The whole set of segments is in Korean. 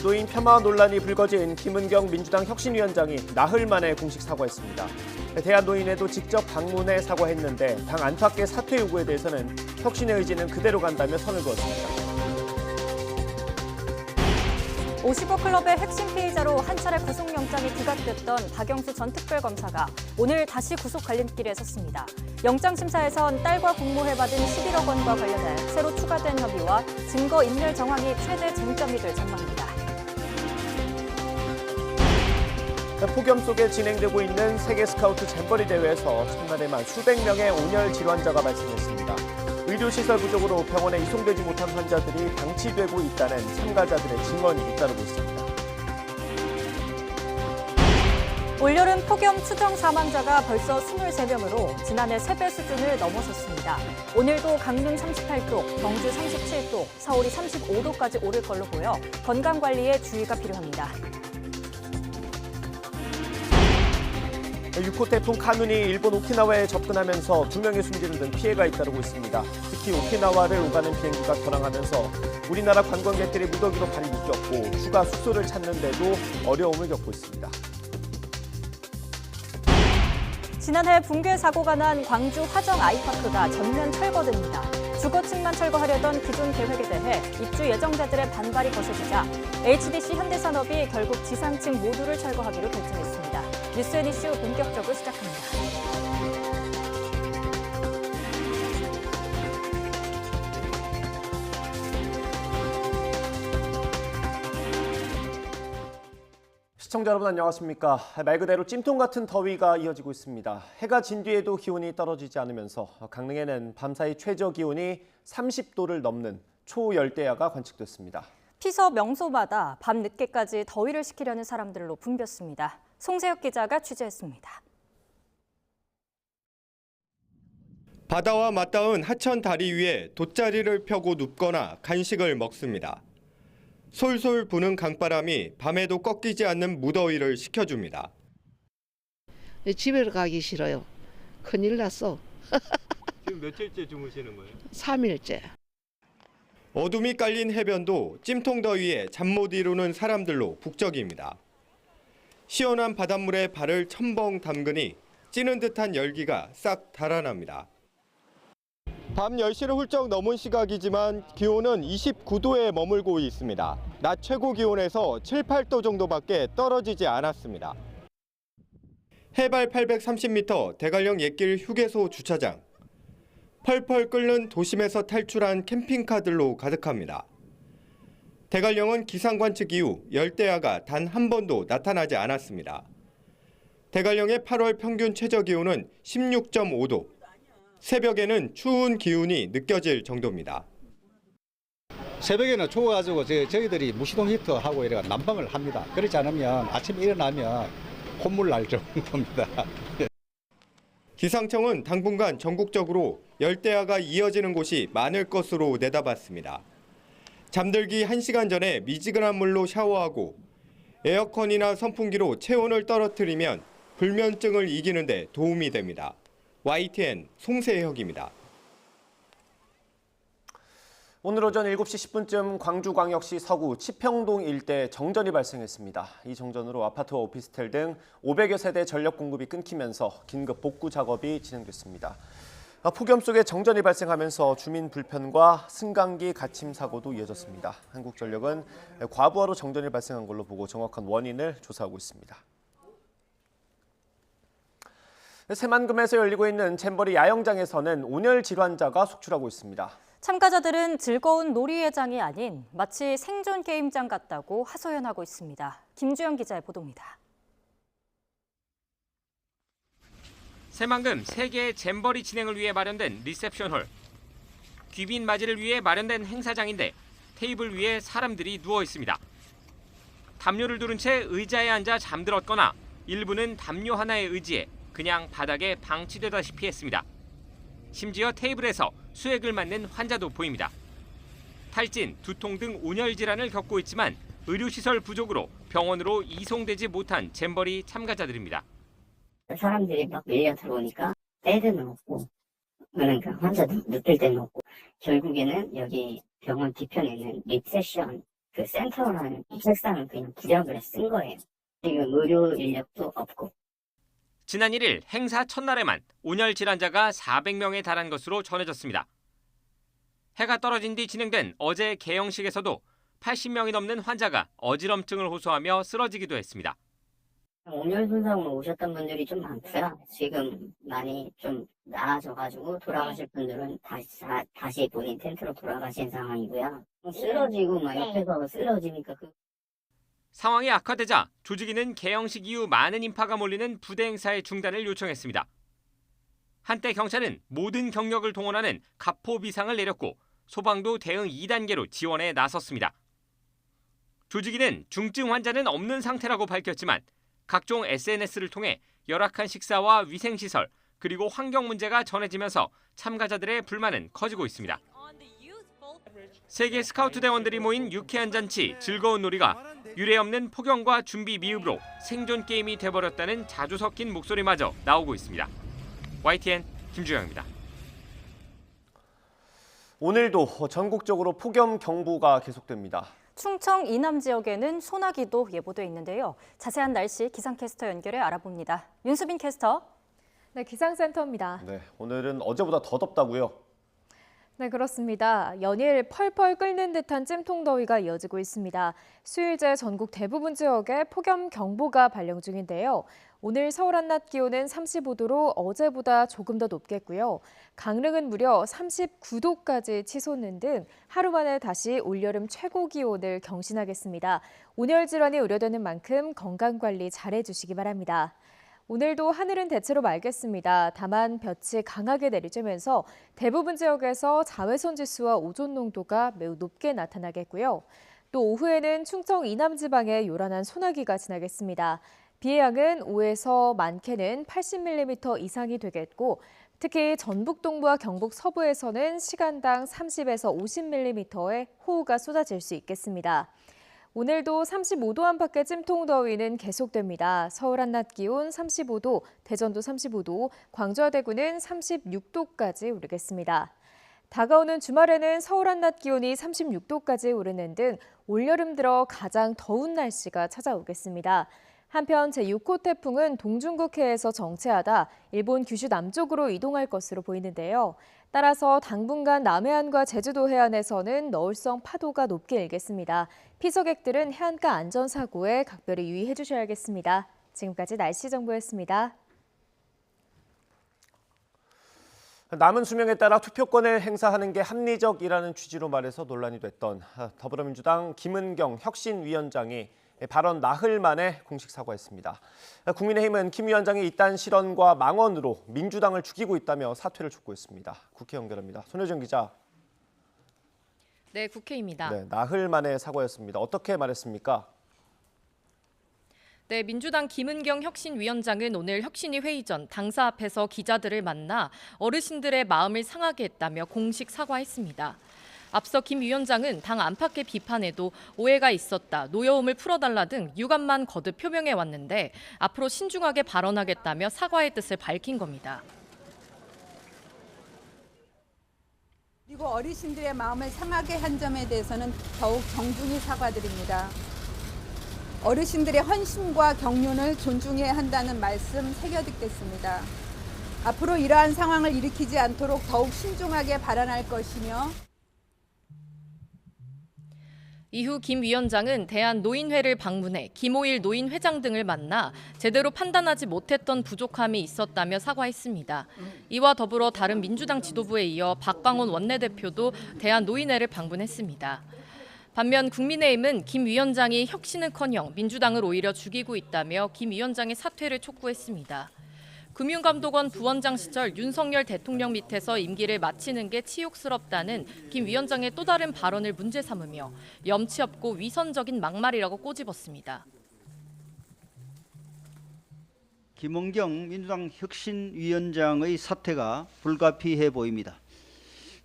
노인 폄하 논란이 불거진 김은경 민주당 혁신위원장이 나흘 만에 공식 사과했습니다. 대한노인회도 직접 방문해 사과했는데 당 안팎의 사퇴 요구에 대해서는 혁신의 의지는 그대로 간다며 선을 그었습니다. 55클럽의 핵심 피의자로 한 차례 구속영장이 기각됐던 박영수 전 특별검사가 오늘 다시 구속 갈림길에 섰습니다. 영장심사에선 딸과 공모해받은 11억 원과 관련해 새로 추가된 협의와 증거인멸 정황이 최대 쟁점이 될 전망입니다. 폭염 속에 진행되고 있는 세계 스카우트 잼버리 대회에서 첫날에만 수백 명의 온열 질환자가 발생했습니다. 의료시설 부족으로 병원에 이송되지 못한 환자들이 방치되고 있다는 참가자들의 증언이 잇따르고 있습니다. 올여름 폭염 추정 사망자가 벌써 23명으로 지난해 3배 수준을 넘어섰습니다. 오늘도 강릉 38도, 경주 37도, 서울이 35도까지 오를 걸로 보여 건강관리에 주의가 필요합니다. 6호 태풍 카눈이 일본 오키나와에 접근하면서 2명이 숨지는 등 피해가 잇따르고 있습니다. 특히 오키나와를 오가는 비행기가 결항하면서 우리나라 관광객들이 무더기로 발이 묶였고 추가 숙소를 찾는데도 어려움을 겪고 있습니다. 지난해 붕괴 사고가 난 광주 화정 아이파크가 전면 철거됩니다. 주거층만 철거하려던 기존 계획에 대해 입주 예정자들의 반발이 거세지자 HDC 현대산업이 결국 지상층 모두를 철거하기로 결정했습니다. 뉴스앤 이슈 본격적으로 시작합니다. 시청자 여러분 안녕하십니까. 말 그대로 찜통 같은 더위가 이어지고 있습니다. 해가 진 뒤에도 기온이 떨어지지 않으면서 강릉에는 밤사이 최저 기온이 30도를 넘는 초열대야가 관측됐습니다. 피서 명소마다 밤 늦게까지 더위를 식히려는 사람들로 붐볐습니다. 송세혁 기자가 취재했습니다. 바다와 맞닿은 하천 다리 위에 돗자리를 펴고 눕거나 간식을 먹습니다. 솔솔 부는 강바람이 밤에도 꺾이지 않는 무더위를 식혀줍니다. 집에 가기 싫어요. 큰일 났어. 지금 며칠째 주무시는 거예요? 3일째. 어둠이 깔린 해변도 찜통더위에 잠 못 이루는 사람들로 북적입니다. 시원한 바닷물에 발을 첨벙 담그니 찌는 듯한 열기가 싹 달아납니다. 밤 10시를 훌쩍 넘은 시각이지만 기온은 29도에 머물고 있습니다. 낮 최고 기온에서 7, 8도 정도밖에 떨어지지 않았습니다. 해발 830m 대관령 옛길 휴게소 주차장. 펄펄 끓는 도심에서 탈출한 캠핑카들로 가득합니다. 대관령은 기상 관측 이후 열대야가 단 한 번도 나타나지 않았습니다. 대관령의 8월 평균 최저 기온은 16.5도. 새벽에는 추운 기운이 느껴질 정도입니다. 새벽에는 추워가지고 저희들이 무시동 히터하고 이래가 난방을 합니다. 그렇지 않으면 아침에 일어나면 콧물 날 정도입니다. 기상청은 당분간 전국적으로 열대야가 이어지는 곳이 많을 것으로 내다봤습니다. 잠들기 1시간 전에 미지근한 물로 샤워하고 에어컨이나 선풍기로 체온을 떨어뜨리면 불면증을 이기는 데 도움이 됩니다. YTN 송세혁입니다. 오늘 오전 7시 10분쯤 광주광역시 서구 치평동 일대 정전이 발생했습니다. 이 정전으로 아파트와 오피스텔 등 500여 세대 전력 공급이 끊기면서 긴급 복구 작업이 진행됐습니다. 폭염 속에 정전이 발생하면서 주민 불편과 승강기 갇힘 사고도 이어졌습니다. 한국전력은 과부하로 정전이 발생한 걸로 보고 정확한 원인을 조사하고 있습니다. 새만금에서 열리고 있는 잼버리 야영장에서는 온열 질환자가 속출하고 있습니다. 참가자들은 즐거운 놀이회장이 아닌 마치 생존 게임장 같다고 하소연하고 있습니다. 김주영 기자의 보도입니다. 새만금 세계의 잼버리 진행을 위해 마련된 리셉션홀. 귀빈 맞이를 위해 마련된 행사장인데 테이블 위에 사람들이 누워 있습니다. 담요를 두른 채 의자에 앉아 잠들었거나 일부는 담요 하나에 의지해 그냥 바닥에 방치되다시피 했습니다. 심지어 테이블에서 수액을 맞는 환자도 보입니다. 탈진, 두통 등 온열 질환을 겪고 있지만 의료시설 부족으로 병원으로 이송되지 못한 잼버리 참가자들입니다. 사람들이 막 밀려 들어오니까 때는 없고 그러니까 환자도 눕힐 때는 없고 결국에는 여기 병원 뒤편에 있는 리셉션 그 센터라는 책상을 그냥 부적을 쓴 거예요. 지금 의료 인력도 없고. 지난 1일 행사 첫날에만 온열 질환자가 400명에 달한 것으로 전해졌습니다. 해가 떨어진 뒤 진행된 어제 개영식에서도 80명이 넘는 환자가 어지럼증을 호소하며 쓰러지기도 했습니다. 온열 손상으로 오셨던 분들이 좀 많고요. 지금 많이 좀 나아져가지고 돌아가실 분들은 다시 본인 텐트로 돌아가신 상황이고요. 쓰러지고 막 옆에서 쓰러지니까 상황이 악화되자 조직위는 개영식 이후 많은 인파가 몰리는 부대 행사의 중단을 요청했습니다. 한때 경찰은 모든 경력을 동원하는 가포 비상을 내렸고 소방도 대응 2단계로 지원에 나섰습니다. 조직위는 중증 환자는 없는 상태라고 밝혔지만 각종 SNS를 통해 열악한 식사와 위생시설 그리고 환경 문제가 전해지면서 참가자들의 불만은 커지고 있습니다. 세계 스카우트 대원들이 모인 유쾌한 잔치, 즐거운 놀이가 유례없는 폭염과 준비 미흡으로 생존 게임이 돼버렸다는 자주 섞인 목소리마저 나오고 있습니다. YTN 김주영입니다. 오늘도 전국적으로 폭염 경보가 계속됩니다. 충청 이남 지역에는 소나기도 예보돼 있는데요. 자세한 날씨 기상캐스터 연결해 알아봅니다. 윤수빈 캐스터. 네, 기상센터입니다. 네, 오늘은 어제보다 더 덥다고요? 네, 그렇습니다. 연일 펄펄 끓는 듯한 찜통더위가 이어지고 있습니다. 수일째 전국 대부분 지역에 폭염 경보가 발령 중인데요. 오늘 서울 한낮 기온은 35도로 어제보다 조금 더 높겠고요. 강릉은 무려 39도까지 치솟는 등 하루 만에 다시 올여름 최고 기온을 경신하겠습니다. 온열 질환이 우려되는 만큼 건강관리 잘해주시기 바랍니다. 오늘도 하늘은 대체로 맑겠습니다. 다만 볕이 강하게 내리쬐면서 대부분 지역에서 자외선 지수와 오존 농도가 매우 높게 나타나겠고요. 또 오후에는 충청 이남 지방에 요란한 소나기가 지나겠습니다. 비의 양은 5에서 많게는 80mm 이상이 되겠고 특히 전북 동부와 경북 서부에서는 시간당 30에서 50mm의 호우가 쏟아질 수 있겠습니다. 오늘도 35도 안팎의 찜통더위는 계속됩니다. 서울 한낮 기온 35도, 대전도 35도, 광주와 대구는 36도까지 오르겠습니다. 다가오는 주말에는 서울 한낮 기온이 36도까지 오르는 등 올여름 들어 가장 더운 날씨가 찾아오겠습니다. 한편 제6호 태풍은 동중국해에서 정체하다 일본 규슈 남쪽으로 이동할 것으로 보이는데요. 따라서 당분간 남해안과 제주도 해안에서는 너울성 파도가 높게 일겠습니다. 피서객들은 해안가 안전사고에 각별히 유의해 주셔야겠습니다. 지금까지 날씨 정보였습니다. 남은 수명에 따라 투표권을 행사하는 게 합리적이라는 취지로 말해서 논란이 됐던 더불어민주당 김은경 혁신위원장이 발언 나흘 만에 공식 사과했습니다. 국민의힘은 김 위원장이 이딴 실언과 망언으로 민주당을 죽이고 있다며 사퇴를 촉구했습니다. 국회 연결합니다. 손효정 기자. 네, 국회입니다. 네, 나흘 만에 사과였습니다. 어떻게 말했습니까? 네, 민주당 김은경 혁신위원장은 오늘 혁신위 회의 전 당사 앞에서 기자들을 만나 어르신들의 마음을 상하게 했다며 공식 사과했습니다. 앞서 김 위원장은 당 안팎의 비판에도 오해가 있었다, 노여움을 풀어달라 등 유감만 거듭 표명해 왔는데 앞으로 신중하게 발언하겠다며 사과의 뜻을 밝힌 겁니다. 그리고 어르신들의 마음을 상하게 한 점에 대해서는 더욱 정중히 사과드립니다. 어르신들의 헌신과 경륜을 존중해야 한다는 말씀 새겨듣겠습니다. 앞으로 이러한 상황을 일으키지 않도록 더욱 신중하게 발언할 것이며 이후 김 위원장은 대한노인회를 방문해 김오일 노인회장 등을 만나 제대로 판단하지 못했던 부족함이 있었다며 사과했습니다. 이와 더불어 다른 민주당 지도부에 이어 박광원 원내대표도 대한노인회를 방문했습니다. 반면 국민의힘은 김 위원장이 혁신은커녕 민주당을 오히려 죽이고 있다며 김 위원장의 사퇴를 촉구했습니다. 금융감독원 부원장 시절 윤석열 대통령 밑에서 임기를 마치는 게 치욕스럽다는 김 위원장의 또 다른 발언을 문제 삼으며 염치 없고 위선적인 막말이라고 꼬집었습니다. 김은경 민주당 혁신위원장의 사퇴가 불가피해 보입니다.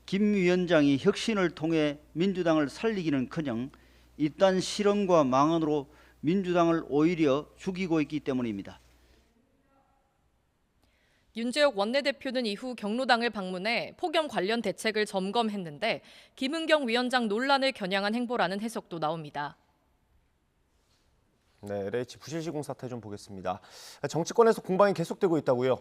김 위원장이 혁신을 통해 민주당을 살리기는커녕 이딴 실언과 망언으로 민주당을 오히려 죽이고 있기 때문입니다. 윤재옥 원내대표는 이후 경로당을 방문해 폭염 관련 대책을 점검했는데 김은경 위원장 논란을 겨냥한 행보라는 해석도 나옵니다. 네, LH 부실 시공 사태 좀 보겠습니다. 정치권에서 공방이 계속되고 있다고요?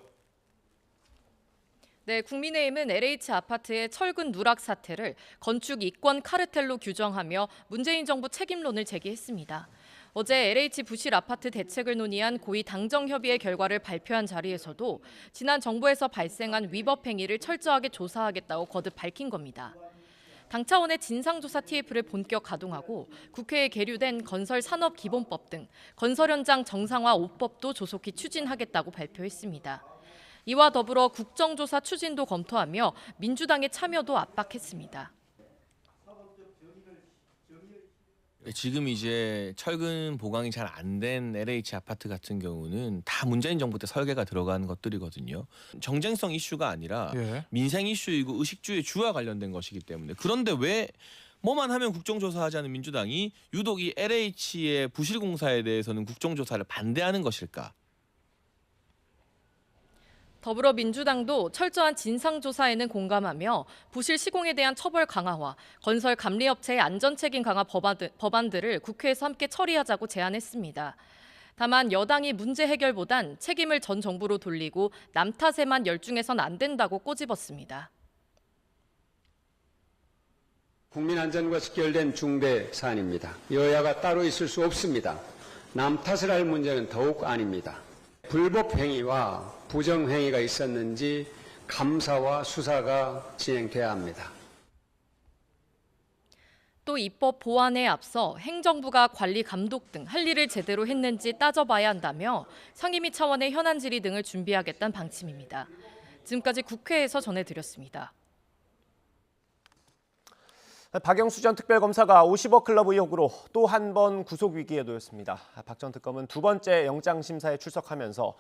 네, 국민의힘은 LH 아파트의 철근 누락 사태를 건축 이권 카르텔로 규정하며 문재인 정부 책임론을 제기했습니다. 어제 LH 부실 아파트 대책을 논의한 고위 당정협의회 결과를 발표한 자리에서도 지난 정부에서 발생한 위법 행위를 철저하게 조사하겠다고 거듭 밝힌 겁니다. 당 차원의 진상조사 TF를 본격 가동하고 국회에 계류된 건설산업기본법 등 건설 현장 정상화 5법도 조속히 추진하겠다고 발표했습니다. 이와 더불어 국정조사 추진도 검토하며 민주당의 참여도 압박했습니다. 지금 이제 철근 보강이 잘 안 된 LH 아파트 같은 경우는 다 문재인 정부 때 설계가 들어간 것들이거든요. 정쟁성 이슈가 아니라 민생 이슈이고 의식주의 주와 관련된 것이기 때문에 그런데 왜 뭐만 하면 국정조사하자는 민주당이 유독 이 LH의 부실 공사에 대해서는 국정조사를 반대하는 것일까? 더불어민주당도 철저한 진상조사에는 공감하며 부실 시공에 대한 처벌 강화와 건설 감리업체의 안전책임 강화 법안들을 국회에서 함께 처리하자고 제안했습니다. 다만 여당이 문제 해결보단 책임을 전 정부로 돌리고 남 탓에만 열중해선 안 된다고 꼬집었습니다. 국민 안전과 직결된 중대 사안입니다. 여야가 따로 있을 수 없습니다. 남 탓을 할 문제는 더욱 아닙니다. 불법 행위와 부정 행위가 있었는지 감사와 수사가 진행돼야 합니다. 또 입법 보완에 앞서 행정부가 관리 감독 등 할 일을 제대로 했는지 따져봐야 한다며 상임위 차원의 현안 질의 등을 준비하겠다는 방침입니다. 지금까지 국회에서 전해드렸습니다. 박영수 전 특별검사가 50억 클럽 의혹으로 또 한 번 구속 위기에 놓였습니다. 박 전 특검은 두 번째 영장 심사에 출석하면서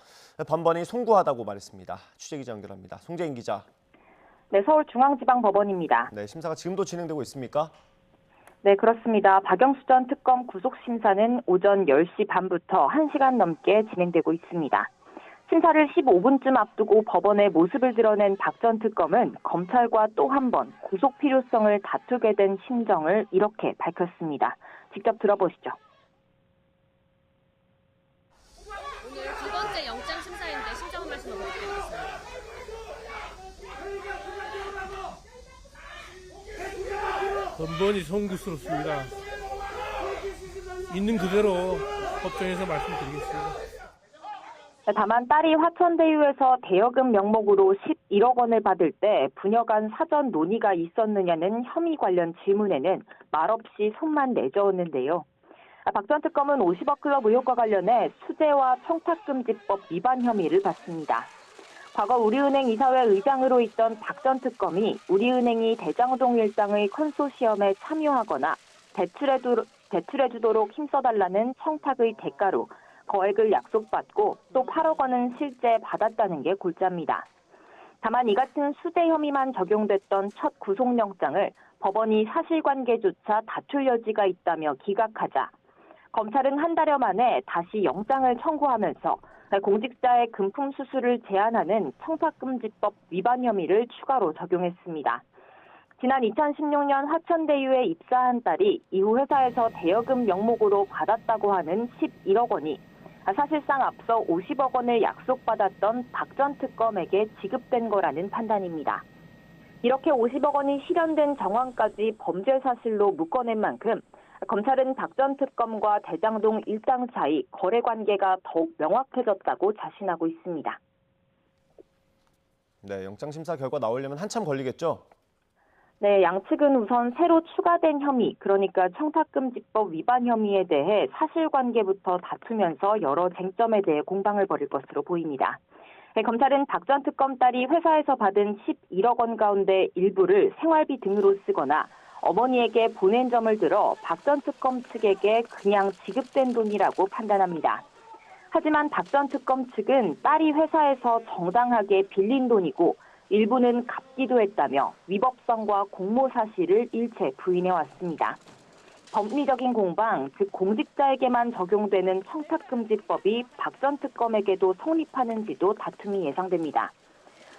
번번이 송구하다고 말했습니다. 취재기자 연결합니다. 송재인 기자. 네, 서울중앙지방법원입니다. 네, 심사가 지금도 진행되고 있습니까? 네, 그렇습니다. 박영수 전 특검 구속 심사는 오전 10시 반부터 1시간 넘게 진행되고 있습니다. 심사를 15분쯤 앞두고 법원의 모습을 드러낸 박 전 특검은 검찰과 또 한 번 구속 필요성을 다투게 된 심정을 이렇게 밝혔습니다. 직접 들어보시죠. 오늘 두 번째 영장 심사인데 심정 한 말씀 부탁드리겠습니다. 번번이 송구스럽습니다. 있는 그대로 법정에서 말씀드리겠습니다. 다만 딸이 화천대유에서 대여금 명목으로 11억 원을 받을 때 부녀 간 사전 논의가 있었느냐는 혐의 관련 질문에는 말없이 손만 내저었는데요. 박 전 특검은 50억 클럽 의혹과 관련해 수재와 청탁금지법 위반 혐의를 받습니다. 과거 우리은행 이사회 의장으로 있던 박 전 특검이 우리은행이 대장동 일당의 컨소시엄에 참여하거나 대출해주도록 힘써달라는 청탁의 대가로 거액을 약속받고 또 8억 원은 실제 받았다는 게 골자입니다. 다만 이 같은 수재 혐의만 적용됐던 첫 구속영장을 법원이 사실관계조차 다툴 여지가 있다며 기각하자 검찰은 한 달여 만에 다시 영장을 청구하면서 공직자의 금품 수수를 제한하는 청탁금지법 위반 혐의를 추가로 적용했습니다. 지난 2016년 화천대유에 입사한 딸이 이후 회사에서 대여금 명목으로 받았다고 하는 11억 원이 사실상 앞서 50억 원을 약속받았던 박 전 특검에게 지급된 거라는 판단입니다. 이렇게 50억 원이 실현된 정황까지 범죄 사실로 묶어낸 만큼 검찰은 박 전 특검과 대장동 일당 사이 거래 관계가 더욱 명확해졌다고 자신하고 있습니다. 네, 영장 심사 결과 나오려면 한참 걸리겠죠? 네, 양측은 우선 새로 추가된 혐의, 그러니까 청탁금지법 위반 혐의에 대해 사실관계부터 다투면서 여러 쟁점에 대해 공방을 벌일 것으로 보입니다. 네, 검찰은 박 전 특검 딸이 회사에서 받은 11억 원 가운데 일부를 생활비 등으로 쓰거나 어머니에게 보낸 점을 들어 박 전 특검 측에게 그냥 지급된 돈이라고 판단합니다. 하지만 박 전 특검 측은 딸이 회사에서 정당하게 빌린 돈이고 일부는 갚기도 했다며 위법성과 공모 사실을 일체 부인해왔습니다. 법리적인 공방, 즉 공직자에게만 적용되는 청탁금지법이 박 전 특검에게도 성립하는지도 다툼이 예상됩니다.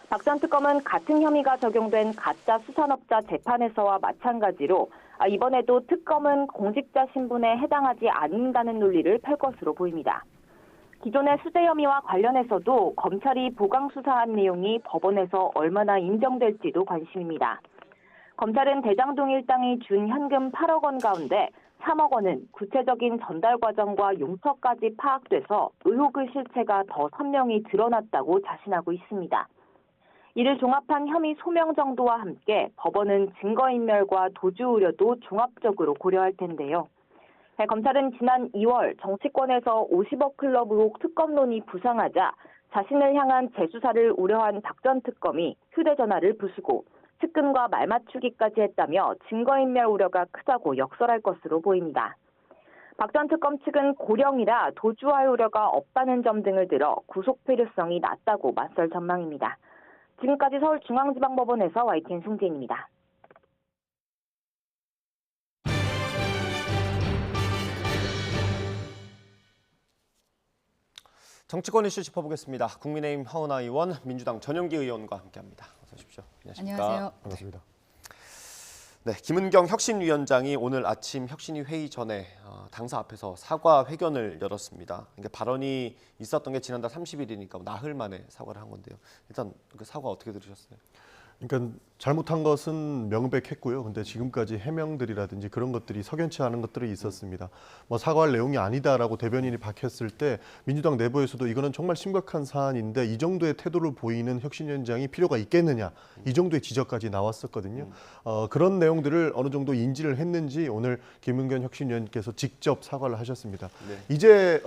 박 전 특검은 같은 혐의가 적용된 가짜 수산업자 재판에서와 마찬가지로 이번에도 특검은 공직자 신분에 해당하지 않는다는 논리를 펼 것으로 보입니다. 기존의 수재 혐의와 관련해서도 검찰이 보강 수사한 내용이 법원에서 얼마나 인정될지도 관심입니다. 검찰은 대장동 일당이 준 현금 8억 원 가운데 3억 원은 구체적인 전달 과정과 용처까지 파악돼서 의혹의 실체가 더 선명히 드러났다고 자신하고 있습니다. 이를 종합한 혐의 소명 정도와 함께 법원은 증거인멸과 도주 우려도 종합적으로 고려할 텐데요. 검찰은 지난 2월 정치권에서 50억 클럽 의혹 특검론이 부상하자 자신을 향한 재수사를 우려한 박 전 특검이 휴대전화를 부수고 측근과 말맞추기까지 했다며 증거인멸 우려가 크다고 역설할 것으로 보입니다. 박 전 특검 측은 고령이라 도주할 우려가 없다는 점 등을 들어 구속 필요성이 낮다고 맞설 전망입니다. 지금까지 서울중앙지방법원에서 YTN 송지인입니다. 정치권 이슈 짚어보겠습니다. 국민의힘 하은하 의원, 민주당 전용기 의원과 함께합니다. 어서 오십시오. 안녕하십니까? 안녕하세요. 반갑습니다. 네, 김은경 혁신위원장이 오늘 아침 혁신위 회의 전에 당사 앞에서 사과 회견을 열었습니다. 그러니까 발언이 있었던 게 지난달 30일이니까 나흘 만에 사과를 한 건데요. 일단 그 사과 어떻게 들으셨어요? 그러니까 잘못한 것은 명백했고요. 근데 지금까지 해명들이라든지 그런 것들이 석연치 않은 것들이 있었습니다. 뭐 사과할 내용이 아니다라고 대변인이 밝혔을 때 민주당 내부에서도 이거는 정말 심각한 사안인데 이 정도의 태도를 보이는 혁신위원장이 필요가 있겠느냐 이 정도의 지적까지 나왔었거든요. 그런 내용들을 어느 정도 인지를 했는지 오늘 김은경 혁신위원께서 직접 사과를 하셨습니다. 네. 이제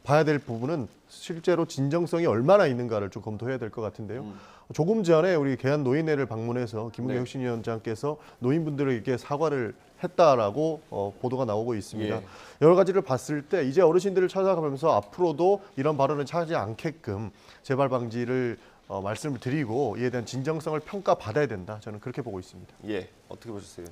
봐야 될 부분은 실제로 진정성이 얼마나 있는가를 좀 검토해야 될 것 같은데요. 조금 전에 우리 계한노인회를 방문해서 김은경 혁신위원장께서 노인분들에게 사과를 했다라고 보도가 나오고 있습니다. 여러 가지를 봤을 때 이제 어르신들을 찾아가면서 앞으로도 이런 발언을 하지 않게끔 재발 방지를 말씀을 드리고 이에 대한 진정성을 평가받아야 된다. 저는 그렇게 보고 있습니다. 예, 어떻게 보셨어요?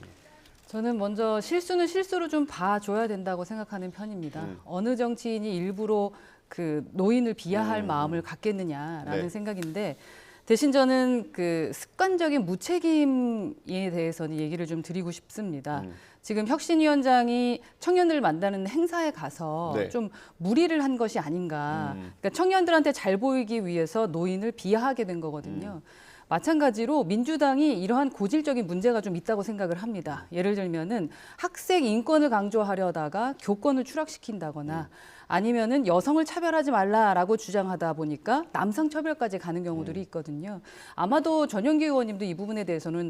저는 먼저 실수는 실수로 좀 봐줘야 된다고 생각하는 편입니다. 어느 정치인이 일부러 그 노인을 비하할 마음을 갖겠느냐라는 생각인데 대신 저는 그 습관적인 무책임에 대해서는 얘기를 좀 드리고 싶습니다. 지금 혁신위원장이 청년들을 만나는 행사에 가서 좀 무리를 한 것이 아닌가. 그러니까 청년들한테 잘 보이기 위해서 노인을 비하하게 된 거거든요. 마찬가지로 민주당이 이러한 고질적인 문제가 좀 있다고 생각을 합니다. 예를 들면은 학생 인권을 강조하려다가 교권을 추락시킨다거나 아니면은 여성을 차별하지 말라라고 주장하다 보니까 남성 차별까지 가는 경우들이 있거든요. 아마도 전용기 의원님도 이 부분에 대해서는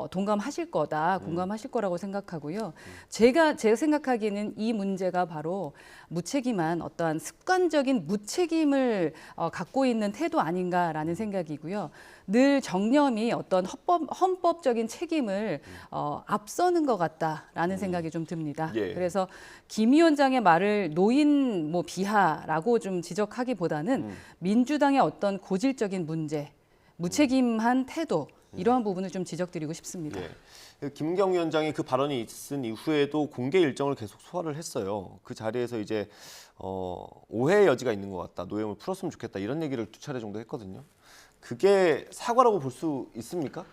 동감하실 거다, 공감하실 거라고 생각하고요. 제 생각하기에는 이 문제가 바로 무책임한 어떠한 습관적인 무책임을 갖고 있는 태도 아닌가라는 생각이고요. 늘 정념이 어떤 헌법적인 책임을 앞서는 것 같다라는 생각이 좀 듭니다. 그래서 김 위원장의 말을 노인 비하라고 좀 지적하기보다는 민주당의 어떤 고질적인 문제, 무책임한 태도 이러한 부분을 좀 지적드리고 싶습니다. 김은경 위원장이 그 발언이 있은 이후에도 공개 일정을 계속 소화를 했어요. 그 자리에서 이제 오해의 여지가 있는 것 같다, 노여움을 풀었으면 좋겠다 이런 얘기를 2차례 정도 했거든요. 그게 사과라고 볼 수 있습니까?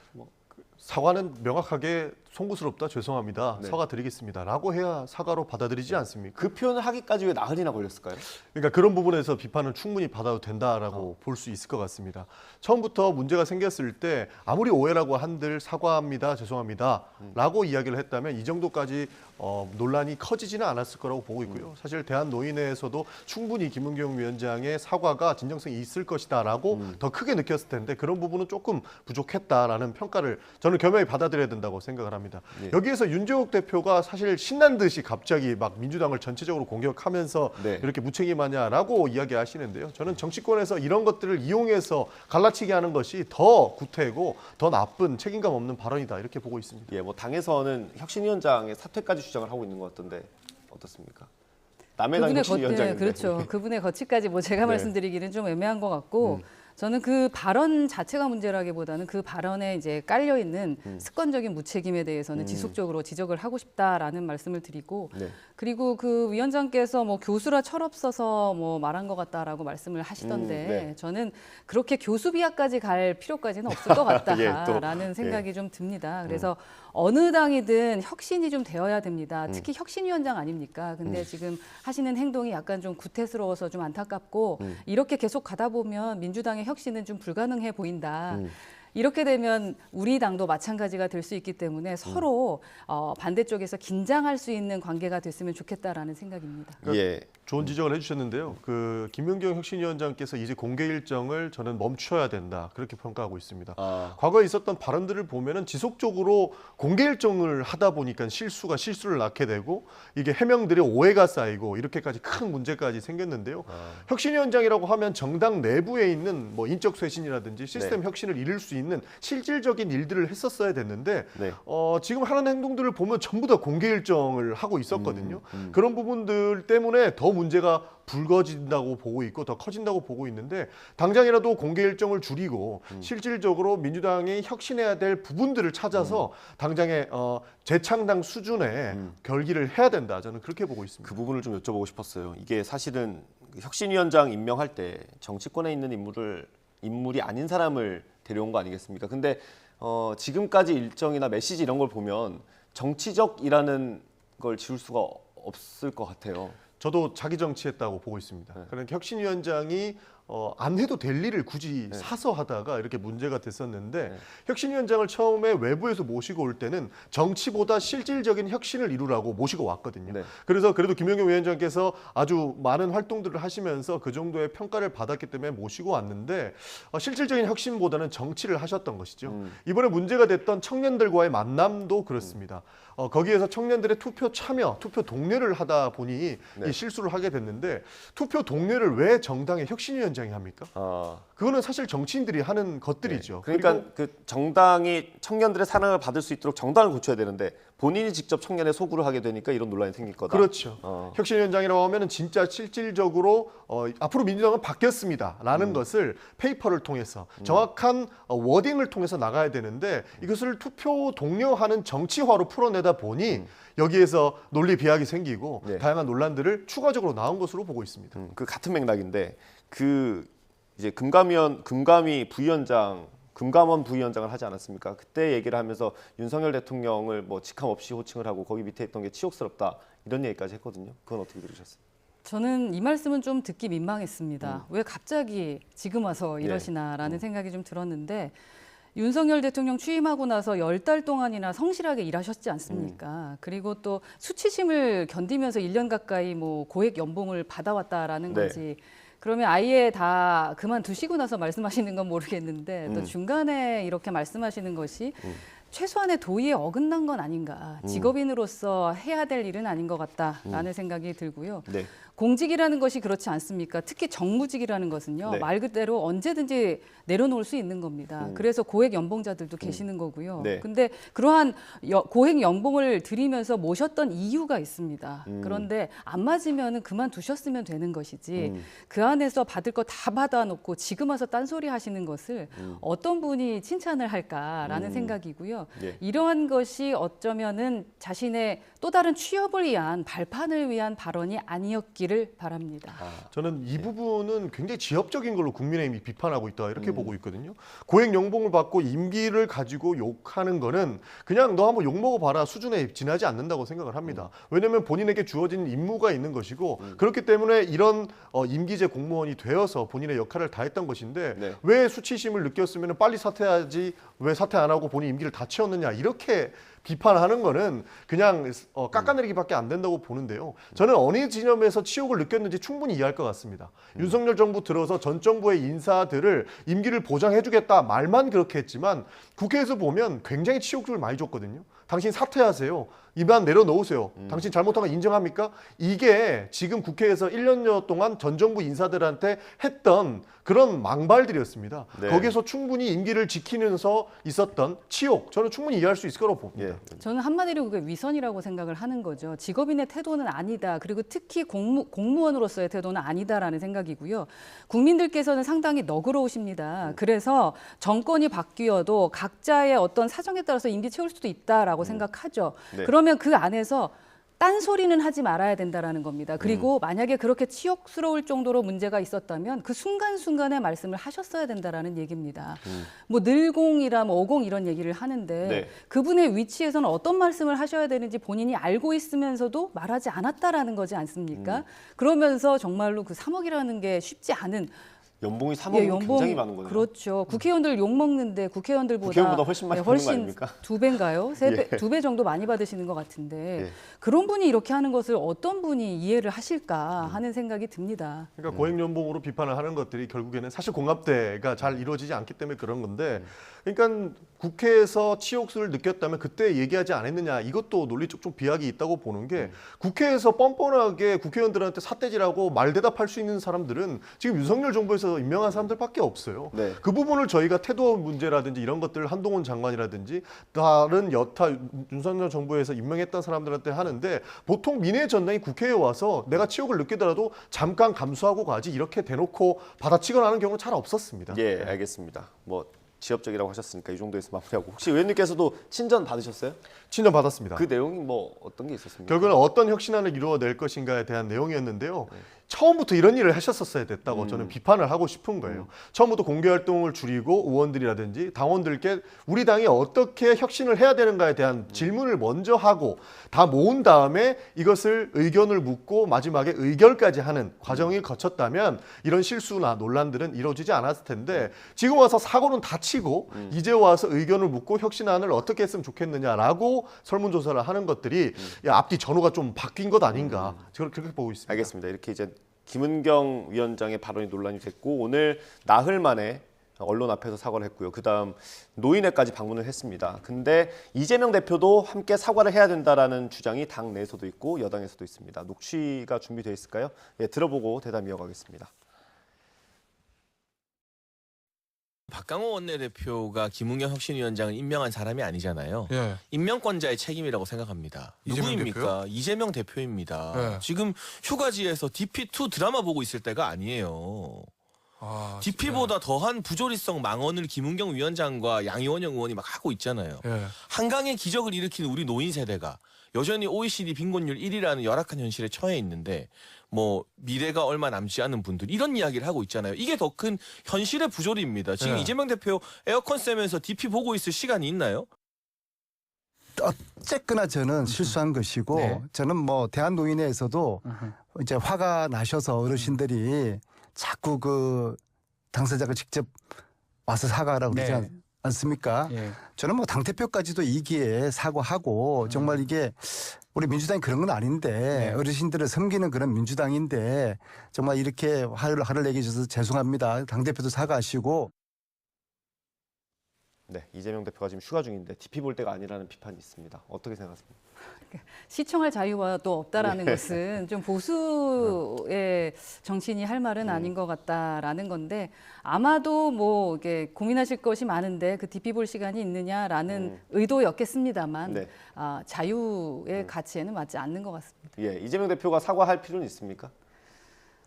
사과는 명확하게 송구스럽다, 죄송합니다, 사과드리겠습니다 라고 해야 사과로 받아들이지 않습니까? 그 표현을 하기까지 왜 나흘이나 걸렸을까요? 그러니까 그런 부분에서 비판은 충분히 받아도 된다라고 볼 수 있을 것 같습니다. 처음부터 문제가 생겼을 때 아무리 오해라고 한들 사과합니다, 죄송합니다 라고 이야기를 했다면 이 정도까지 논란이 커지지는 않았을 거라고 보고 있고요. 사실 대한노인회에서도 충분히 김은경 위원장의 사과가 진정성이 있을 것이다 라고 더 크게 느꼈을 텐데 그런 부분은 조금 부족했다라는 평가를 저는 겸허히 받아들여야 된다고 생각을 합니다. 여기에서 윤재욱 대표가 사실 신난 듯이 갑자기 막 민주당을 전체적으로 공격하면서 이렇게 무책임하냐라고 이야기하시는데요. 저는 정치권에서 이런 것들을 이용해서 갈라치기 하는 것이 더 구태고 더 나쁜 책임감 없는 발언이다 이렇게 보고 있습니다. 뭐 당에서는 혁신위원장의 사퇴까지 주장을 하고 있는 것 같던데 어떻습니까? 남의 당 혁신위원장인데. 그렇죠. 그분의 거취까지 제가 말씀드리기는 좀 애매한 것 같고 저는 그 발언 자체가 문제라기보다는 그 발언에 이제 깔려 있는 습관적인 무책임에 대해서는 지속적으로 지적을 하고 싶다라는 말씀을 드리고, 네. 그리고 그 위원장께서 뭐 교수라 철없어서 뭐 말한 것 같다라고 말씀을 하시던데 네. 저는 그렇게 교수 비하까지 갈 필요까지는 없을 것 같다라는 예, 생각이 좀 듭니다. 그래서 어느 당이든 혁신이 좀 되어야 됩니다. 특히 혁신위원장 아닙니까? 근데 지금 하시는 행동이 약간 좀 구태스러워서 좀 안타깝고 이렇게 계속 가다 보면 민주당의 혁신은 좀 불가능해 보인다. 이렇게 되면 우리 당도 마찬가지가 될 수 있기 때문에 서로 반대쪽에서 긴장할 수 있는 관계가 됐으면 좋겠다라는 생각입니다. 예. 좋은 지적을 해주셨는데요. 그 김연경 혁신위원장께서 이제 공개 일정을 저는 멈춰야 된다 그렇게 평가하고 있습니다. 과거에 있었던 발언들을 보면은 지속적으로 공개 일정을 하다 보니까 실수를 낳게 되고 이게 해명들의 오해가 쌓이고 이렇게까지 큰 문제까지 생겼는데요. 혁신위원장이라고 하면 정당 내부에 있는 뭐 인적 쇄신이라든지 시스템 혁신을 이룰 수 있는 실질적인 일들을 했었어야 됐는데 지금 하는 행동들을 보면 전부 다 공개 일정을 하고 있었거든요. 그런 부분들 때문에 더 문제가 불거진다고 보고 있고 더 커진다고 보고 있는데 당장이라도 공개 일정을 줄이고 실질적으로 민주당이 혁신해야 될 부분들을 찾아서 당장의 재창당 수준의 결기를 해야 된다. 저는 그렇게 보고 있습니다. 그 부분을 좀 여쭤보고 싶었어요. 이게 사실은 혁신위원장 임명할 때 정치권에 있는 인물이 아닌 사람을 데려온 거 아니겠습니까? 근데 지금까지 일정이나 메시지 이런 걸 보면 정치적이라는 걸 지울 수가 없을 것 같아요. 저도 자기 정치했다고 보고 있습니다. 그러니까 혁신위원장이 안 해도 될 일을 굳이 사서 하다가 이렇게 문제가 됐었는데 혁신위원장을 처음에 외부에서 모시고 올 때는 정치보다 실질적인 혁신을 이루라고 모시고 왔거든요. 그래서 그래도 김연경 위원장께서 아주 많은 활동들을 하시면서 그 정도의 평가를 받았기 때문에 모시고 왔는데 실질적인 혁신보다는 정치를 하셨던 것이죠. 이번에 문제가 됐던 청년들과의 만남도 그렇습니다. 거기에서 청년들의 투표 참여, 투표 독려를 하다 보니 이 실수를 하게 됐는데 투표 독려를 왜 정당의 혁신위원장이 합니까? 그거는 사실 정치인들이 하는 것들이죠. 그러니까 그 정당이 청년들의 사랑을 받을 수 있도록 정당을 고쳐야 되는데 본인이 직접 청년의 소구를 하게 되니까 이런 논란이 생길 거다. 그렇죠. 혁신위원장이라고 하면 진짜 실질적으로 앞으로 민주당은 바뀌었습니다라는 것을 페이퍼를 통해서 정확한 워딩을 통해서 나가야 되는데 이것을 투표 독려하는 정치화로 풀어내다 보니 여기에서 논리 비약이 생기고 다양한 논란들을 추가적으로 나온 것으로 보고 있습니다. 그 같은 맥락인데 이제 금감위 부위원장. 금감원 부위원장을 하지 않았습니까? 그때 얘기를 하면서 윤석열 대통령을 뭐 직함 없이 호칭을 하고 거기 밑에 있던 게 치욕스럽다 이런 얘기까지 했거든요. 그건 어떻게 들으셨어요? 저는 이 말씀은 좀 듣기 민망했습니다. 왜 갑자기 지금 와서 이러시나라는 생각이 좀 들었는데 윤석열 대통령 취임하고 나서 10달 동안이나 성실하게 일하셨지 않습니까? 그리고 또 수치심을 견디면서 1년 가까이 뭐 고액 연봉을 받아왔다라는 거지. 그러면 아예 다 그만두시고 나서 말씀하시는 건 모르겠는데 또 중간에 이렇게 말씀하시는 것이 최소한의 도의에 어긋난 건 아닌가. 직업인으로서 해야 될 일은 아닌 것 같다라는 생각이 들고요. 공직이라는 것이 그렇지 않습니까? 특히 정무직이라는 것은요. 말 그대로 언제든지 내려놓을 수 있는 겁니다. 그래서 고액 연봉자들도 계시는 거고요. 근데 그러한 고액 연봉을 드리면서 모셨던 이유가 있습니다. 그런데 안 맞으면 그만두셨으면 되는 것이지 그 안에서 받을 거 다 받아놓고 지금 와서 딴소리 하시는 것을 어떤 분이 칭찬을 할까라는 생각이고요. 이러한 것이 어쩌면은 자신의 또 다른 취업을 위한 발판을 위한 발언이 아니었기를 바랍니다. 저는 이 부분은 굉장히 지엽적인 걸로 국민의힘이 비판하고 있다 이렇게 보고 있거든요. 고액 연봉을 받고 임기를 가지고 욕하는 거는 그냥 너 한번 욕먹어봐라 수준에 지나지 않는다고 생각을 합니다. 왜냐하면 본인에게 주어진 임무가 있는 것이고 그렇기 때문에 이런 임기제 공무원이 되어서 본인의 역할을 다했던 것인데 왜 수치심을 느꼈으면 빨리 사퇴하지 왜 사퇴 안 하고 본인 임기를 다 채웠느냐 이렇게 비판하는 거는 그냥 깎아내리기밖에 안 된다고 보는데요. 저는 어느 지점에서 치욕을 느꼈는지 충분히 이해할 것 같습니다. 윤석열 정부 들어서 전 정부의 인사들을 임기를 보장해주겠다 말만 그렇게 했지만 국회에서 보면 굉장히 치욕을 많이 줬거든요. 당신 사퇴하세요. 입안 내려놓으세요. 당신 잘못한 거 인정합니까? 이게 지금 국회에서 1년여 동안 전 정부 인사들한테 했던 그런 망발들이었습니다. 네. 거기서 충분히 임기를 지키면서 있었던 치욕, 저는 충분히 이해할 수 있을 거라고 봅니다. 저는 한마디로 그게 위선이라고 생각을 하는 거죠. 직업인의 태도는 아니다. 그리고 특히 공무원으로서의 태도는 아니다라는 생각이고요. 국민들께서는 상당히 너그러우십니다. 그래서 정권이 바뀌어도 각자의 어떤 사정에 따라서 임기 채울 수도 있다라고 생각하죠. 네. 그러면 그 안에서 딴소리는 하지 말아야 된다라는 겁니다. 그리고 만약에 그렇게 치욕스러울 정도로 문제가 있었다면 그 순간순간에 말씀을 하셨어야 된다라는 얘기입니다. 뭐 늘공이라 뭐 오공 이런 얘기를 하는데 네. 그분의 위치에서는 어떤 말씀을 하셔야 되는지 본인이 알고 있으면서도 말하지 않았다라는 거지 않습니까? 그러면서 정말로 그 3억이라는 게 쉽지 않은 연봉이 3억이 굉장히 많은 거네요. 그렇죠. 국회의원들 욕 먹는데 국회의원보다 훨씬 많이 받는 거 아닙니까? 2배인가요? 3배, 2배 정도 많이 받으시는 것 같은데 예. 그런 분이 이렇게 하는 것을 어떤 분이 이해를 하실까 하는 생각이 듭니다. 그러니까 고액연봉으로 비판을 하는 것들이 결국에는 사실 공감대가 잘 이루어지지 않기 때문에 그런 건데, 그러니까 국회에서 치욕을 느꼈다면 그때 얘기하지 않았느냐, 이것도 논리적 좀 비약이 있다고 보는 게, 국회에서 뻔뻔하게 국회의원들한테 삿대질하고 말대답할 수 있는 사람들은 지금 윤석열 정부에서 임명한 사람들밖에 없어요. 네. 그 부분을 저희가 태도 문제라든지 이런 것들을 한동훈 장관이라든지 다른 여타 윤석열 정부에서 임명했던 사람들한테 하는데, 보통 민의 전당이 국회에 와서 내가 치욕을 느끼더라도 잠깐 감수하고 가지 이렇게 대놓고 받아치거나 하는 경우는 잘 없었습니다. 예, 알겠습니다. 뭐 지엽적이라고 하셨으니까 이 정도에서 마무리하고, 혹시 의원님께서도 친전 받으셨어요? 친전 받았습니다. 그 내용이 뭐 어떤 게 있었습니까? 결국은 어떤 혁신안을 이루어낼 것인가에 대한 내용이었는데요. 처음부터 이런 일을 하셨었어야 됐다고 저는 비판을 하고 싶은 거예요. 처음부터 공개활동을 줄이고 의원들이라든지 당원들께 우리 당이 어떻게 혁신을 해야 되는가에 대한 질문을 먼저 하고 다 모은 다음에 이것을 의견을 묻고 마지막에 의결까지 하는 과정을 거쳤다면 이런 실수나 논란들은 이루어지지 않았을 텐데, 지금 와서 사고는 다 치고 이제 와서 의견을 묻고 혁신안을 어떻게 했으면 좋겠느냐라고 설문조사를 하는 것들이 앞뒤 전후가 좀 바뀐 것 아닌가, 저는 그렇게 보고 있습니다. 알겠습니다. 이렇게 이제 김은경 위원장의 발언이 논란이 됐고, 오늘 나흘 만에 언론 앞에서 사과를 했고요. 그다음 노인회까지 방문을 했습니다. 근데 이재명 대표도 함께 사과를 해야 된다라는 주장이 당 내에서도 있고 여당에서도 있습니다. 녹취가 준비되어 있을까요? 예, 들어보고 대담 이어가겠습니다. 박강호 원내대표가 김웅현 혁신위원장을 임명한 사람이 아니잖아요. 임명권자의 책임이라고 생각합니다. 누구입니까? 이재명 대표입니다. 지금 휴가지에서 DP2 드라마 보고 있을 때가 아니에요. DP보다 더한 부조리성 망언을 김은경 위원장과 양이원영 의원이 막 하고 있잖아요. 한강의 기적을 일으키는 우리 노인 세대가 여전히 OECD 빈곤율 1위라는 열악한 현실에 처해 있는데, 뭐 미래가 얼마 남지 않은 분들 이런 이야기를 하고 있잖아요. 이게 더 큰 현실의 부조리입니다. 지금 이재명 대표 에어컨 쐬면서 DP 보고 있을 시간이 있나요? 어쨌거나 저는 실수한 것이고, 저는 뭐 대한노인회에서도 이제 화가 나셔서 어르신들이 자꾸 그 당사자가 직접 와서 사과하라고 그러지 않습니까? 저는 뭐 당대표까지도 이 기회에 사과하고, 정말 이게 우리 민주당이 그런 건 아닌데 어르신들을 섬기는 그런 민주당인데 정말 이렇게 화를 내게 해주셔서 죄송합니다. 당대표도 사과하시고. 네, 이재명 대표가 지금 휴가 중인데 DP 볼 때가 아니라는 비판이 있습니다. 어떻게 생각하십니까? 시청할 자유가 또 없다라는 것은 좀 보수의 정치인이 할 말은 아닌 것 같다라는 건데, 아마도 뭐 이게 고민하실 것이 많은데 그 DP 볼 시간이 있느냐라는 의도였겠습니다만 자유의 가치에는 맞지 않는 것 같습니다. 예, 이재명 대표가 사과할 필요는 있습니까?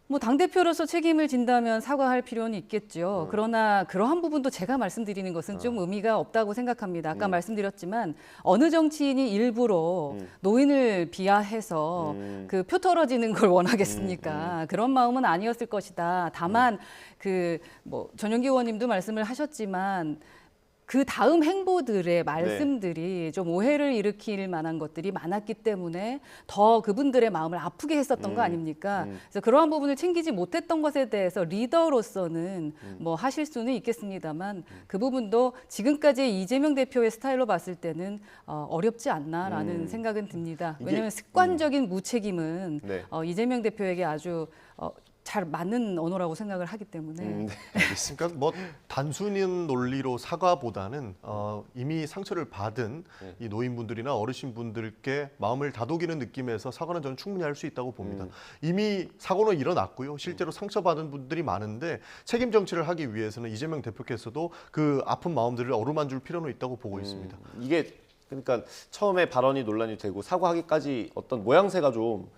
뭐 당대표로서 책임을 진다면 사과할 필요는 있겠죠. 그러나 그러한 부분도 제가 말씀드리는 것은 좀 의미가 없다고 생각합니다. 아까 말씀드렸지만 어느 정치인이 일부러 노인을 비하해서 그 표 털어지는 걸 원하겠습니까? 그런 마음은 아니었을 것이다. 다만 그 뭐 전용기 의원님도 말씀을 하셨지만 그 다음 행보들의 말씀들이 좀 오해를 일으킬 만한 것들이 많았기 때문에 더 그분들의 마음을 아프게 했었던 거 아닙니까? 그래서 그러한 부분을 챙기지 못했던 것에 대해서 리더로서는 뭐 하실 수는 있겠습니다만 그 부분도 지금까지의 이재명 대표의 스타일로 봤을 때는 어렵지 않나라는 생각은 듭니다. 왜냐하면 습관적인 무책임은 이재명 대표에게 아주 잘 맞는 언어라고 생각을 하기 때문에. 네, 그러니까 뭐 단순한 논리로 사과보다는 이미 상처를 받은 이 노인분들이나 어르신분들께 마음을 다독이는 느낌에서 사과는 저는 충분히 할 수 있다고 봅니다. 이미 사고는 일어났고요. 실제로 상처받은 분들이 많은데 책임 정치를 하기 위해서는 이재명 대표께서도 그 아픈 마음들을 어루만질 필요는 있다고 보고 있습니다. 이게 그러니까 처음에 발언이 논란이 되고 사과하기까지 어떤 모양새가 좀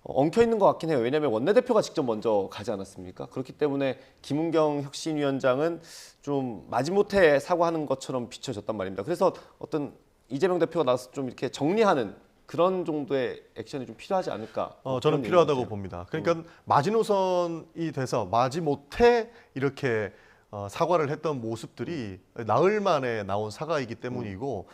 엉켜 있는 것 같긴 해요. 왜냐하면 원내대표가 직접 먼저 가지 않았습니까? 그렇기 때문에 김은경 혁신위원장은 좀 마지못해 사과하는 것처럼 비춰졌단 말입니다. 그래서 어떤 이재명 대표가 나서 좀 이렇게 정리하는 그런 정도의 액션이 좀 필요하지 않을까? 저는 필요하다고 봅니다. 그러니까 마지노선이 돼서 마지못해 이렇게 사과를 했던 모습들이 나흘 만에 나온 사과이기 때문이고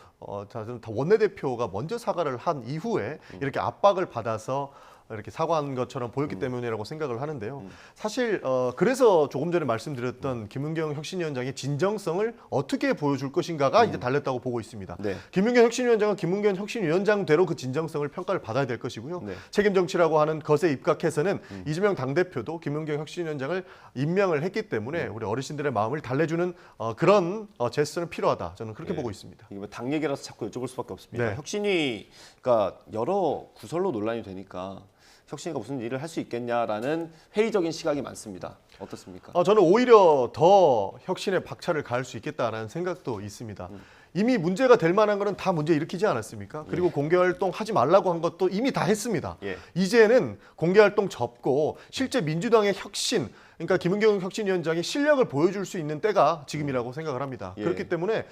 원내대표가 먼저 사과를 한 이후에 이렇게 압박을 받아서 이렇게 사과한 것처럼 보였기 때문이라고 생각을 하는데요. 사실 그래서 조금 전에 말씀드렸던 김은경 혁신위원장의 진정성을 어떻게 보여줄 것인가가 이제 달렸다고 보고 있습니다. 네. 김은경 혁신위원장은 김은경 혁신위원장대로 그 진정성을 평가를 받아야 될 것이고요. 네. 책임 정치라고 하는 것에 입각해서는 이재명 당대표도 김은경 혁신위원장을 임명을 했기 때문에 우리 어르신들의 마음을 달래주는 그런 제스처는 필요하다. 저는 그렇게 보고 있습니다. 이게 당 얘기라서 자꾸 여쭤볼 수밖에 없습니다. 네. 혁신위가 여러 구설로 논란이 되니까 혁신위가 무슨 일을 할 수 있겠냐라는 회의적인 시각이 많습니다. 어떻습니까? 저는 오히려 더 혁신의 박차를 가할 수 있겠다라는 생각도 있습니다. 이미 문제가 될 만한 거는 다 문제 일으키지 않았습니까? 그리고 공개활동 하지 말라고 한 것도 이미 다 했습니다. 이제는 공개활동 접고 실제 민주당의 혁신, 그러니까 김은경 혁신위원장의 실력을 보여줄 수 있는 때가 지금이라고 생각을 합니다. 그렇기 때문에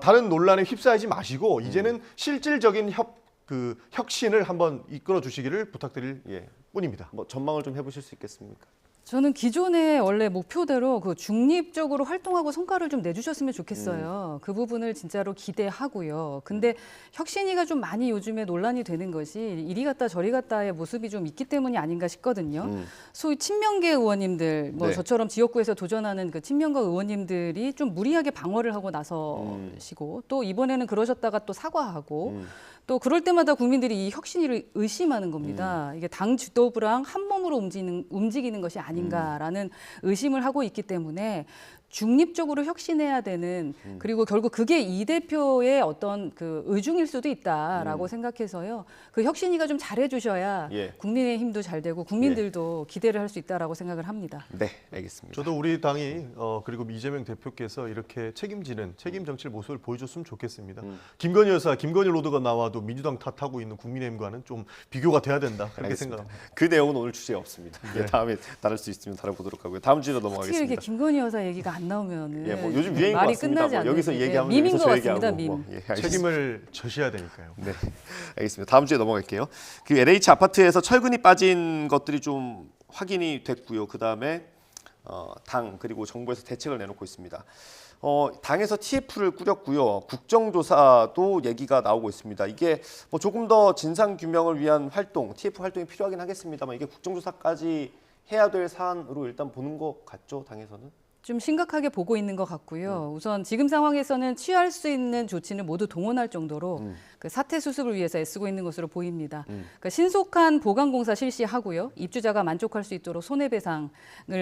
다른 논란에 휩싸이지 마시고 이제는 실질적인 혁신을 한번 이끌어 주시기를 부탁드릴 뿐입니다. 뭐 전망을 좀 해보실 수 있겠습니까? 저는 기존의 원래 목표대로 그 중립적으로 활동하고 성과를 좀 내주셨으면 좋겠어요. 그 부분을 진짜로 기대하고요. 근데 혁신위가 좀 많이 요즘에 논란이 되는 것이 이리 갔다 저리 갔다의 모습이 좀 있기 때문이 아닌가 싶거든요. 소위 친명계 의원님들, 뭐 네. 저처럼 지역구에서 도전하는 그 친명계 의원님들이 좀 무리하게 방어를 하고 나서시고 또 이번에는 그러셨다가 또 사과하고 또 그럴 때마다 국민들이 이 혁신위를 의심하는 겁니다. 이게 당 지도부랑 한 몸으로 움직이는 것이 아닌가라는 의심을 하고 있기 때문에 중립적으로 혁신해야 되는 그리고 결국 그게 이 대표의 어떤 그 의중일 수도 있다라고 생각해서요. 그 혁신위가 좀 잘해주셔야 국민의힘도 잘 되고 국민들도 기대를 할 수 있다라고 생각을 합니다. 네, 알겠습니다. 저도 우리 당이 그리고 이재명 대표께서 이렇게 책임지는 책임 정치의 모습을 보여줬으면 좋겠습니다. 김건희 여사, 김건희 로드가 나와도 민주당 탓하고 있는 국민의힘과는 좀 비교가 돼야 된다. 그렇게 생각합니다. 그 내용은 오늘 주제에 없습니다. 다음에 다룰 수 있으면 다뤄보도록 하고요. 다음 주제로 넘어가겠습니다. 특히 이렇게 김건희 여사 얘기가 안 나오면은 뭐 요즘 유행인 것 말이 같습니다. 끝나지 않는 여기서 얘기하면 밈인 여기서 것 저 같습니다. 얘기하고 밈. 책임을 져셔야 되니까요. 네, 알겠습니다. 다음 주에 넘어갈게요. 그 LH 아파트에서 철근이 빠진 것들이 좀 확인이 됐고요. 그 다음에 당 그리고 정부에서 대책을 내놓고 있습니다. 당에서 TF를 꾸렸고요. 국정조사도 얘기가 나오고 있습니다. 이게 뭐 조금 더 진상 규명을 위한 활동, TF 활동이 필요하긴 하겠습니다만 이게 국정조사까지 해야 될 사안으로 일단 보는 것 같죠, 당에서는? 좀 심각하게 보고 있는 것 같고요. 우선 지금 상황에서는 취할 수 있는 조치는 모두 동원할 정도로 그 사태 수습을 위해서 애쓰고 있는 것으로 보입니다. 그러니까 신속한 보강공사 실시하고요. 입주자가 만족할 수 있도록 손해배상을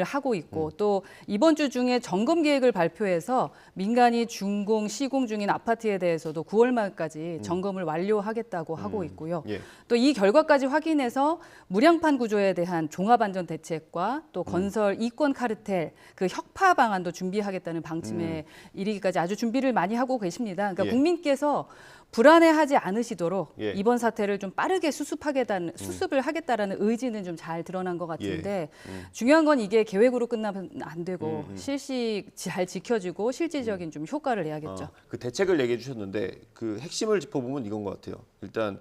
하고 있고 또 이번 주 중에 점검 계획을 발표해서 민간이 준공, 시공 중인 아파트에 대해서도 9월 말까지 점검을 완료하겠다고 하고 있고요. 또 이 결과까지 확인해서 무량판 구조에 대한 종합안전 대책과 또 건설 이권 카르텔 그 혁파 방안도 준비하겠다는 방침에 이르기까지 아주 준비를 많이 하고 계십니다. 그러니까 국민께서 불안해하지 않으시도록 이번 사태를 좀 빠르게 수습을 하겠다라는 의지는 좀 잘 드러난 것 같은데 중요한 건 이게 계획으로 끝나면 안 되고 실시 잘 지켜지고 실질적인 좀 효과를 내야겠죠. 그 대책을 얘기해 주셨는데 그 핵심을 짚어보면 이건 것 같아요. 일단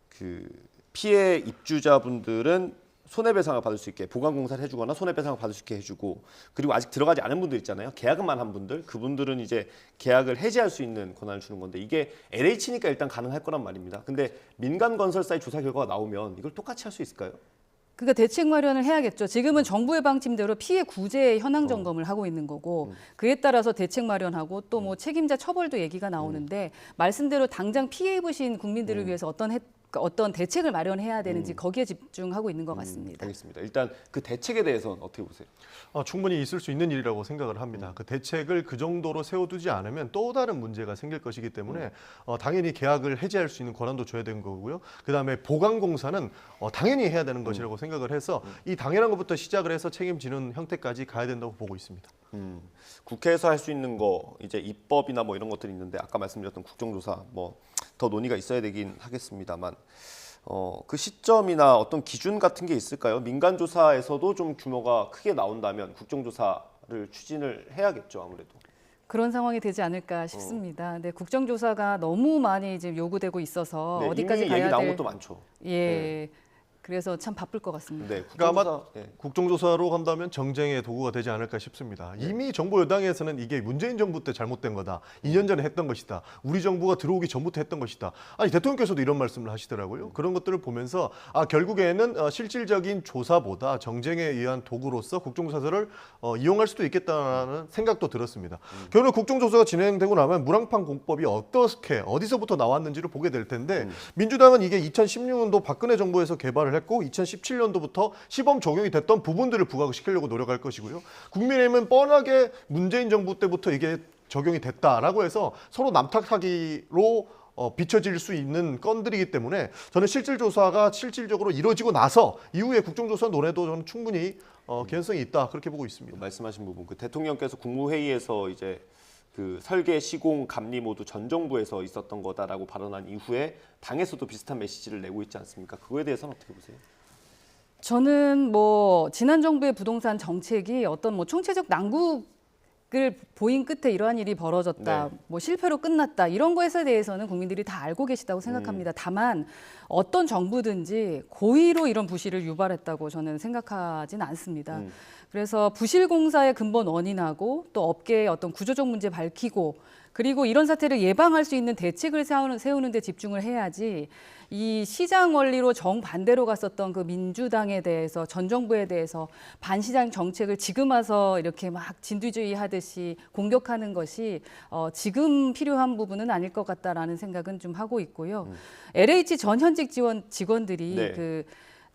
그 피해 입주자분들은 손해배상을 받을 수 있게 보강공사를 해주거나 손해배상을 받을 수 있게 해주고 그리고 아직 들어가지 않은 분들 있잖아요. 계약만 한 분들, 그분들은 이제 계약을 해지할 수 있는 권한을 주는 건데 이게 LH니까 일단 가능할 거란 말입니다. 근데 민간 건설사의 조사 결과가 나오면 이걸 똑같이 할 수 있을까요? 그러니까 대책 마련을 해야겠죠. 지금은 정부의 방침대로 피해 구제 현황 점검을 하고 있는 거고 그에 따라서 대책 마련하고 또 뭐 책임자 처벌도 얘기가 나오는데 말씀대로 당장 피해 입으신 국민들을 위해서 어떤 어떤 대책을 마련해야 되는지 거기에 집중하고 있는 것 같습니다. 알겠습니다. 일단 그 대책에 대해서는 어떻게 보세요? 충분히 있을 수 있는 일이라고 생각을 합니다. 그 대책을 그 정도로 세워두지 않으면 또 다른 문제가 생길 것이기 때문에 당연히 계약을 해지할 수 있는 권한도 줘야 되는 거고요. 그다음에 보강공사는 당연히 해야 되는 것이라고 생각을 해서 이 당연한 것부터 시작을 해서 책임지는 형태까지 가야 된다고 보고 있습니다. 국회에서 할 수 있는 거 이제 입법이나 뭐 이런 것들이 있는데 아까 말씀드렸던 국정조사 뭐 더 논의가 있어야 되긴 하겠습니다만 그 시점이나 어떤 기준 같은 게 있을까요? 민간 조사에서도 좀 규모가 크게 나온다면 국정조사를 추진을 해야겠죠, 아무래도. 그런 상황이 되지 않을까 싶습니다. 네, 국정조사가 너무 많이 지금 요구되고 있어서 네, 어디까지 이미 가야 얘기 나온 될 것도 많죠. 예. 네. 그래서 참 바쁠 것 같습니다. 네, 그러니까 아마 국정조사로 간다면 정쟁의 도구가 되지 않을까 싶습니다. 이미 정부 여당에서는 이게 문재인 정부 때 잘못된 거다. 2년 전에 했던 것이다. 우리 정부가 들어오기 전부터 했던 것이다. 아니 대통령께서도 이런 말씀을 하시더라고요. 그런 것들을 보면서 결국에는 실질적인 조사보다 정쟁에 의한 도구로서 국정조사를 이용할 수도 있겠다는 생각도 들었습니다. 결국 국정조사가 진행되고 나면 무랑판 공법이 어떻게 어디서부터 나왔는지를 보게 될 텐데 민주당은 이게 2016년도 박근혜 정부에서 개발을 했고 2017년도부터 시범 적용이 됐던 부분들을 부각시키려고 노력할 것이고요. 국민의힘은 뻔하게 문재인 정부 때부터 이게 적용이 됐다라고 해서 서로 남탓하기로 비춰질 수 있는 건들이기 때문에 저는 실질조사가 실질적으로 이루어지고 나서 이후에 국정조사 논의도 저는 충분히 개연성이 있다 그렇게 보고 있습니다. 말씀하신 부분, 그 대통령께서 국무회의에서 이제 그 설계, 시공, 감리 모두 전 정부에서 있었던 거다라고 발언한 이후에 당에서도 비슷한 메시지를 내고 있지 않습니까? 그거에 대해서는 어떻게 보세요? 저는 뭐 지난 정부의 부동산 정책이 어떤 뭐 총체적 난국을 보인 끝에 이러한 일이 벌어졌다, 네. 뭐 실패로 끝났다 이런 것에 대해서는 국민들이 다 알고 계시다고 생각합니다. 다만 어떤 정부든지 고의로 이런 부실을 유발했다고 저는 생각하지는 않습니다. 그래서 부실공사의 근본 원인하고 또 업계의 어떤 구조적 문제 밝히고 그리고 이런 사태를 예방할 수 있는 대책을 세우는 데 집중을 해야지 이 시장 원리로 정반대로 갔었던 그 민주당에 대해서 전 정부에 대해서 반시장 정책을 지금 와서 이렇게 막 진두지휘 하듯이 공격하는 것이 지금 필요한 부분은 아닐 것 같다라는 생각은 좀 하고 있고요. LH 전 현직 직원들이 네. 그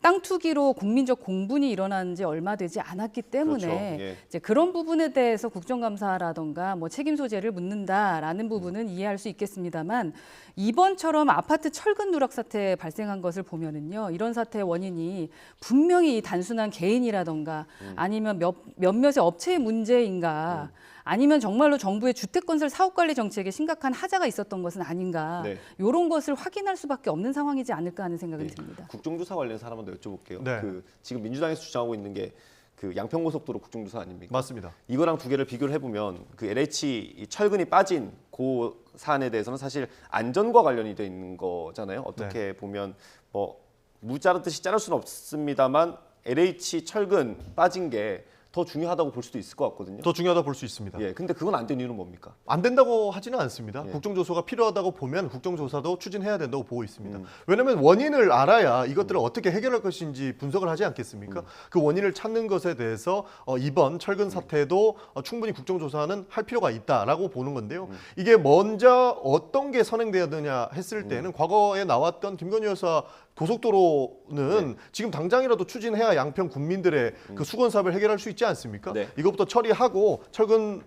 땅 투기로 국민적 공분이 일어난 지 얼마 되지 않았기 때문에 그렇죠. 예. 이제 그런 부분에 대해서 국정감사라던가 뭐 책임 소재를 묻는다라는 부분은 이해할 수 있겠습니다만 이번처럼 아파트 철근 누락 사태 발생한 것을 보면은요, 이런 사태의 원인이 분명히 단순한 개인이라던가 아니면 몇몇의 업체의 문제인가 아니면 정말로 정부의 주택건설 사업관리 정책에 심각한 하자가 있었던 것은 아닌가 네. 이런 것을 확인할 수밖에 없는 상황이지 않을까 하는 생각은 듭니다. 국정조사 관련해서 하나만 더 여쭤볼게요. 네. 그 지금 민주당에서 주장하고 있는 게 그 양평고속도로 국정조사 아닙니까? 맞습니다. 이거랑 두 개를 비교를 해보면 그 LH 이 철근이 빠진 그 사안에 대해서는 사실 안전과 관련이 돼 있는 거잖아요. 어떻게 보면 뭐 무자르듯이 자를 수는 없습니다만 LH 철근 빠진 게 더 중요하다고 볼 수도 있을 것 같거든요. 더 중요하다 볼 수 있습니다. 예, 근데 그건 안 된 이유는 뭡니까? 안 된다고 하지는 않습니다. 예. 국정조사가 필요하다고 보면 국정조사도 추진해야 된다고 보고 있습니다. 왜냐하면 원인을 알아야 이것들을 어떻게 해결할 것인지 분석을 하지 않겠습니까? 그 원인을 찾는 것에 대해서 이번 철근 사태도 충분히 국정조사는 할 필요가 있다라고 보는 건데요. 이게 먼저 어떤 게 선행돼야 되냐 했을 때는 과거에 나왔던 김건희 여사 고속도로는 지금 당장이라도 추진해야 양평 국민들의 그 수건 사업을 해결할 수 있지 않습니까? 네. 이것부터 처리하고 철근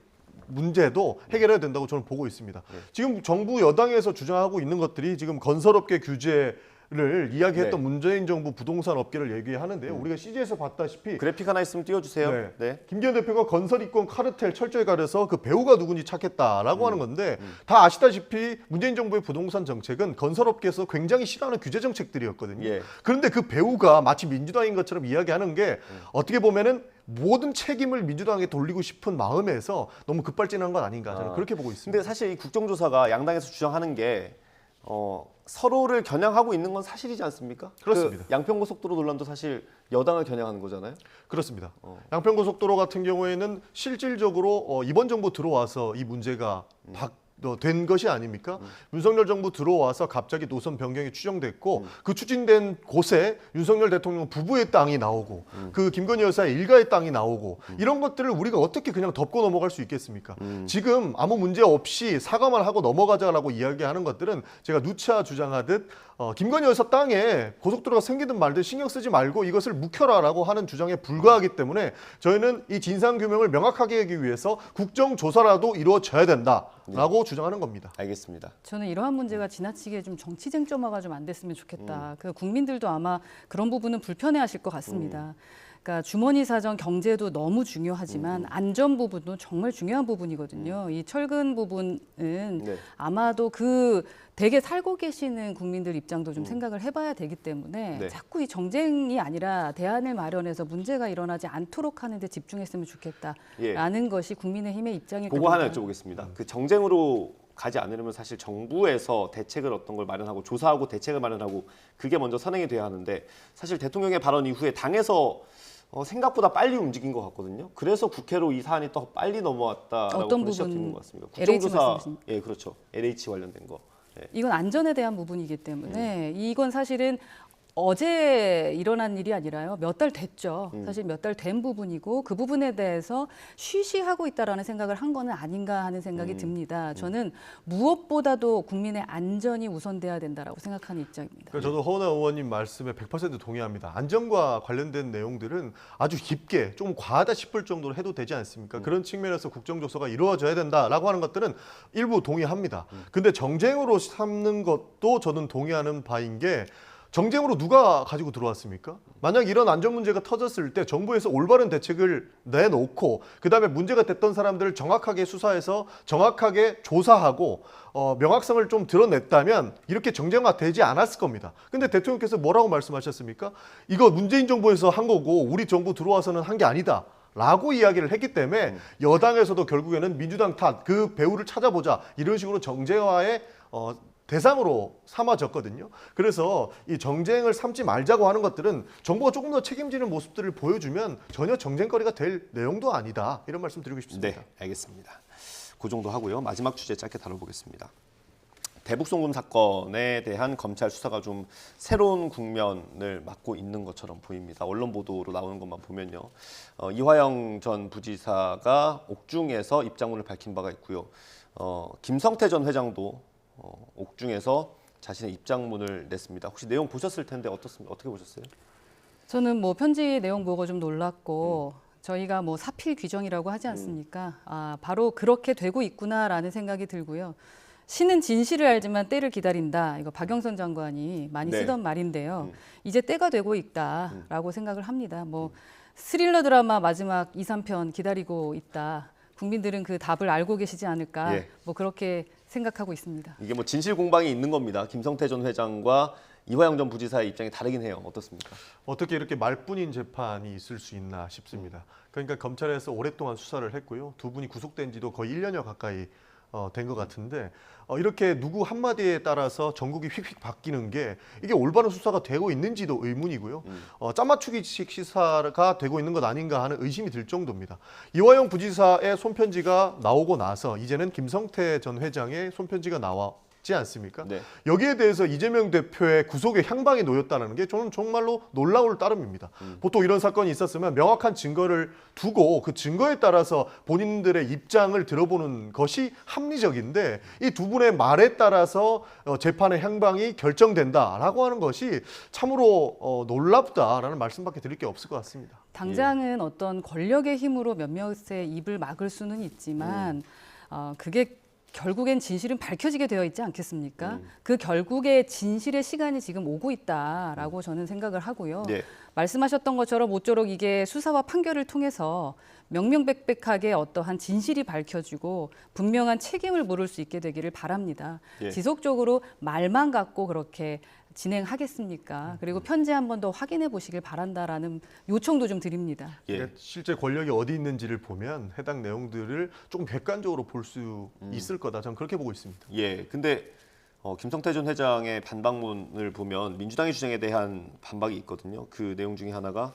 문제도 해결해야 된다고 저는 보고 있습니다. 지금 정부 여당에서 주장하고 있는 것들이 지금 건설업계 규제를 이야기했던 문재인 정부 부동산 업계를 얘기하는데요. 우리가 CG에서 봤다시피 그래픽 하나 있으면 띄워주세요. 네. 네. 김기현 대표가 건설 이권 카르텔 철저히 가려서 그 배우가 누군지 찾겠다라고 하는 건데 다 아시다시피 문재인 정부의 부동산 정책은 건설업계에서 굉장히 싫어하는 규제 정책들이었거든요. 예. 그런데 그 배우가 마치 민주당인 것처럼 이야기하는 게 어떻게 보면은 모든 책임을 민주당에 돌리고 싶은 마음에서 너무 급발진한 건 아닌가 저는 그렇게 보고 있습니다. 근데 사실 이 국정조사가 양당에서 주장하는 게 서로를 겨냥하고 있는 건 사실이지 않습니까? 그렇습니다. 그 양평고속도로 논란도 사실 여당을 겨냥하는 거잖아요. 그렇습니다. 양평고속도로 같은 경우에는 실질적으로 이번 정부 들어와서 이 문제가 된 것이 아닙니까? 윤석열 정부 들어와서 갑자기 노선 변경이 추정됐고 그 추진된 곳에 윤석열 대통령 부부의 땅이 나오고 그 김건희 여사의 일가의 땅이 나오고 이런 것들을 우리가 어떻게 그냥 덮고 넘어갈 수 있겠습니까? 지금 아무 문제 없이 사과만 하고 넘어가자라고 이야기하는 것들은 제가 누차 주장하듯 김건희 여사 땅에 고속도로가 생기든 말든 신경 쓰지 말고 이것을 묵혀라라고 하는 주장에 불과하기 때문에 저희는 이 진상규명을 명확하게 하기 위해서 국정조사라도 이루어져야 된다라고 주장하는 겁니다. 알겠습니다. 저는 이러한 문제가 지나치게 좀 정치 쟁점화가 좀 안 됐으면 좋겠다. 그 국민들도 아마 그런 부분은 불편해하실 것 같습니다. 그러니까 주머니 사정, 경제도 너무 중요하지만 안전 부분도 정말 중요한 부분이거든요. 이 철근 부분은 아마도 그 댁에 살고 계시는 국민들 입장도 좀 생각을 해봐야 되기 때문에 자꾸 이 정쟁이 아니라 대안을 마련해서 문제가 일어나지 않도록 하는 데 집중했으면 좋겠다라는 것이 국민의힘의 입장이거든요. 그거 하나 여쭤보겠습니다. 그 정쟁으로 가지 않으려면 사실 정부에서 대책을 어떤 걸 마련하고 조사하고 대책을 마련하고 그게 먼저 선행이 돼야 하는데 사실 대통령의 발언 이후에 당에서 생각보다 빨리 움직인 것 같거든요. 그래서 국회로 이 사안이 또 빨리 넘어왔다라고 어떤 보는 시각도 부분? 있는 것 같습니다. LH 국정조사, 말씀이십니까? 예, 그렇죠. LH 관련된 거. 예. 이건 안전에 대한 부분이기 때문에 이건 사실은 어제 일어난 일이 아니라요. 몇 달 됐죠. 사실 몇 달 된 부분이고 그 부분에 대해서 쉬쉬하고 있다라는 생각을 한 거는 아닌가 하는 생각이 듭니다. 저는 무엇보다도 국민의 안전이 우선돼야 된다라고 생각하는 입장입니다. 저도 허은하 의원님 말씀에 100% 동의합니다. 안전과 관련된 내용들은 아주 깊게 좀 과하다 싶을 정도로 해도 되지 않습니까? 그런 측면에서 국정조사가 이루어져야 된다라고 하는 것들은 일부 동의합니다. 근데 정쟁으로 삼는 것도 저는 동의하는 바인 게 정쟁으로 누가 가지고 들어왔습니까? 만약 이런 안전 문제가 터졌을 때 정부에서 올바른 대책을 내놓고 그다음에 문제가 됐던 사람들을 정확하게 수사해서 정확하게 조사하고 명확성을 좀 드러냈다면 이렇게 정쟁화되지 않았을 겁니다. 근데 대통령께서 뭐라고 말씀하셨습니까? 이거 문재인 정부에서 한 거고 우리 정부 들어와서는 한 게 아니다. 라고 이야기를 했기 때문에 여당에서도 결국에는 민주당 탓, 그 배후를 찾아보자 이런 식으로 정쟁화의 대상으로 삼아졌거든요. 그래서 이 정쟁을 삼지 말자고 하는 것들은 정부가 조금 더 책임지는 모습들을 보여주면 전혀 정쟁거리가 될 내용도 아니다. 이런 말씀 드리고 싶습니다. 네, 알겠습니다. 그 정도 하고요. 마지막 주제 짧게 다뤄보겠습니다. 대북 송금 사건에 대한 검찰 수사가 좀 새로운 국면을 맞고 있는 것처럼 보입니다. 언론 보도로 나오는 것만 보면요. 이화영 전 부지사가 옥중에서 입장문을 밝힌 바가 있고요. 김성태 전 회장도 옥중에서 자신의 입장문을 냈습니다. 혹시 내용 보셨을 텐데 어떻습니까? 어떻게 보셨어요? 저는 뭐 편지 내용 보고 좀 놀랐고 저희가 뭐 사필 규정이라고 하지 않습니까? 아, 바로 그렇게 되고 있구나라는 생각이 들고요. 신은 진실을 알지만 때를 기다린다. 이거 박영선 장관이 많이 쓰던 말인데요. 이제 때가 되고 있다라고 생각을 합니다. 뭐 스릴러 드라마 마지막 2, 3편 기다리고 있다. 국민들은 그 답을 알고 계시지 않을까. 뭐 그렇게 생각하고 있습니다. 이게 뭐 진실 공방이 있는 겁니다. 김성태 전 회장과 이화영 전 부지사의 입장이 다르긴 해요. 어떻습니까? 어떻게 이렇게 말뿐인 재판이 있을 수 있나 싶습니다. 그러니까 검찰에서 오랫동안 수사를 했고요. 두 분이 구속된 지도 거의 1년여 가까이 된 것 같은데 이렇게 누구 한마디에 따라서 전국이 휙휙 바뀌는 게 이게 올바른 수사가 되고 있는지도 의문이고요. 짜맞추기식 시사가 되고 있는 것 아닌가 하는 의심이 들 정도입니다. 이화영 부지사의 손편지가 나오고 나서 이제는 김성태 전 회장의 손편지가 나왔지 않습니까? 여기에 대해서 이재명 대표의 구속의 향방이 놓였다는 게 저는 정말로 놀라울 따름입니다. 보통 이런 사건이 있었으면 명확한 증거를 두고 그 증거에 따라서 본인들의 입장을 들어보는 것이 합리적인데 이 두 분의 말에 따라서 재판의 향방이 결정된다라고 하는 것이 참으로 놀랍다라는 말씀밖에 드릴 게 없을 것 같습니다. 당장은 어떤 권력의 힘으로 몇몇의 입을 막을 수는 있지만 그게 결국엔 진실은 밝혀지게 되어 있지 않겠습니까? 그 결국의 진실의 시간이 지금 오고 있다라고 저는 생각을 하고요. 말씀하셨던 것처럼 모쪼록 이게 수사와 판결을 통해서 명명백백하게 어떠한 진실이 밝혀지고 분명한 책임을 물을 수 있게 되기를 바랍니다. 지속적으로 말만 갖고 그렇게 진행하겠습니까? 그리고 편지 한 번 더 확인해 보시길 바란다라는 요청도 좀 드립니다. 실제 권력이 어디 있는지를 보면 해당 내용들을 조금 객관적으로 볼 수 있을 거다. 저는 그렇게 보고 있습니다. 근데 김성태 전 회장의 반박문을 보면 민주당의 주장에 대한 반박이 있거든요. 그 내용 중에 하나가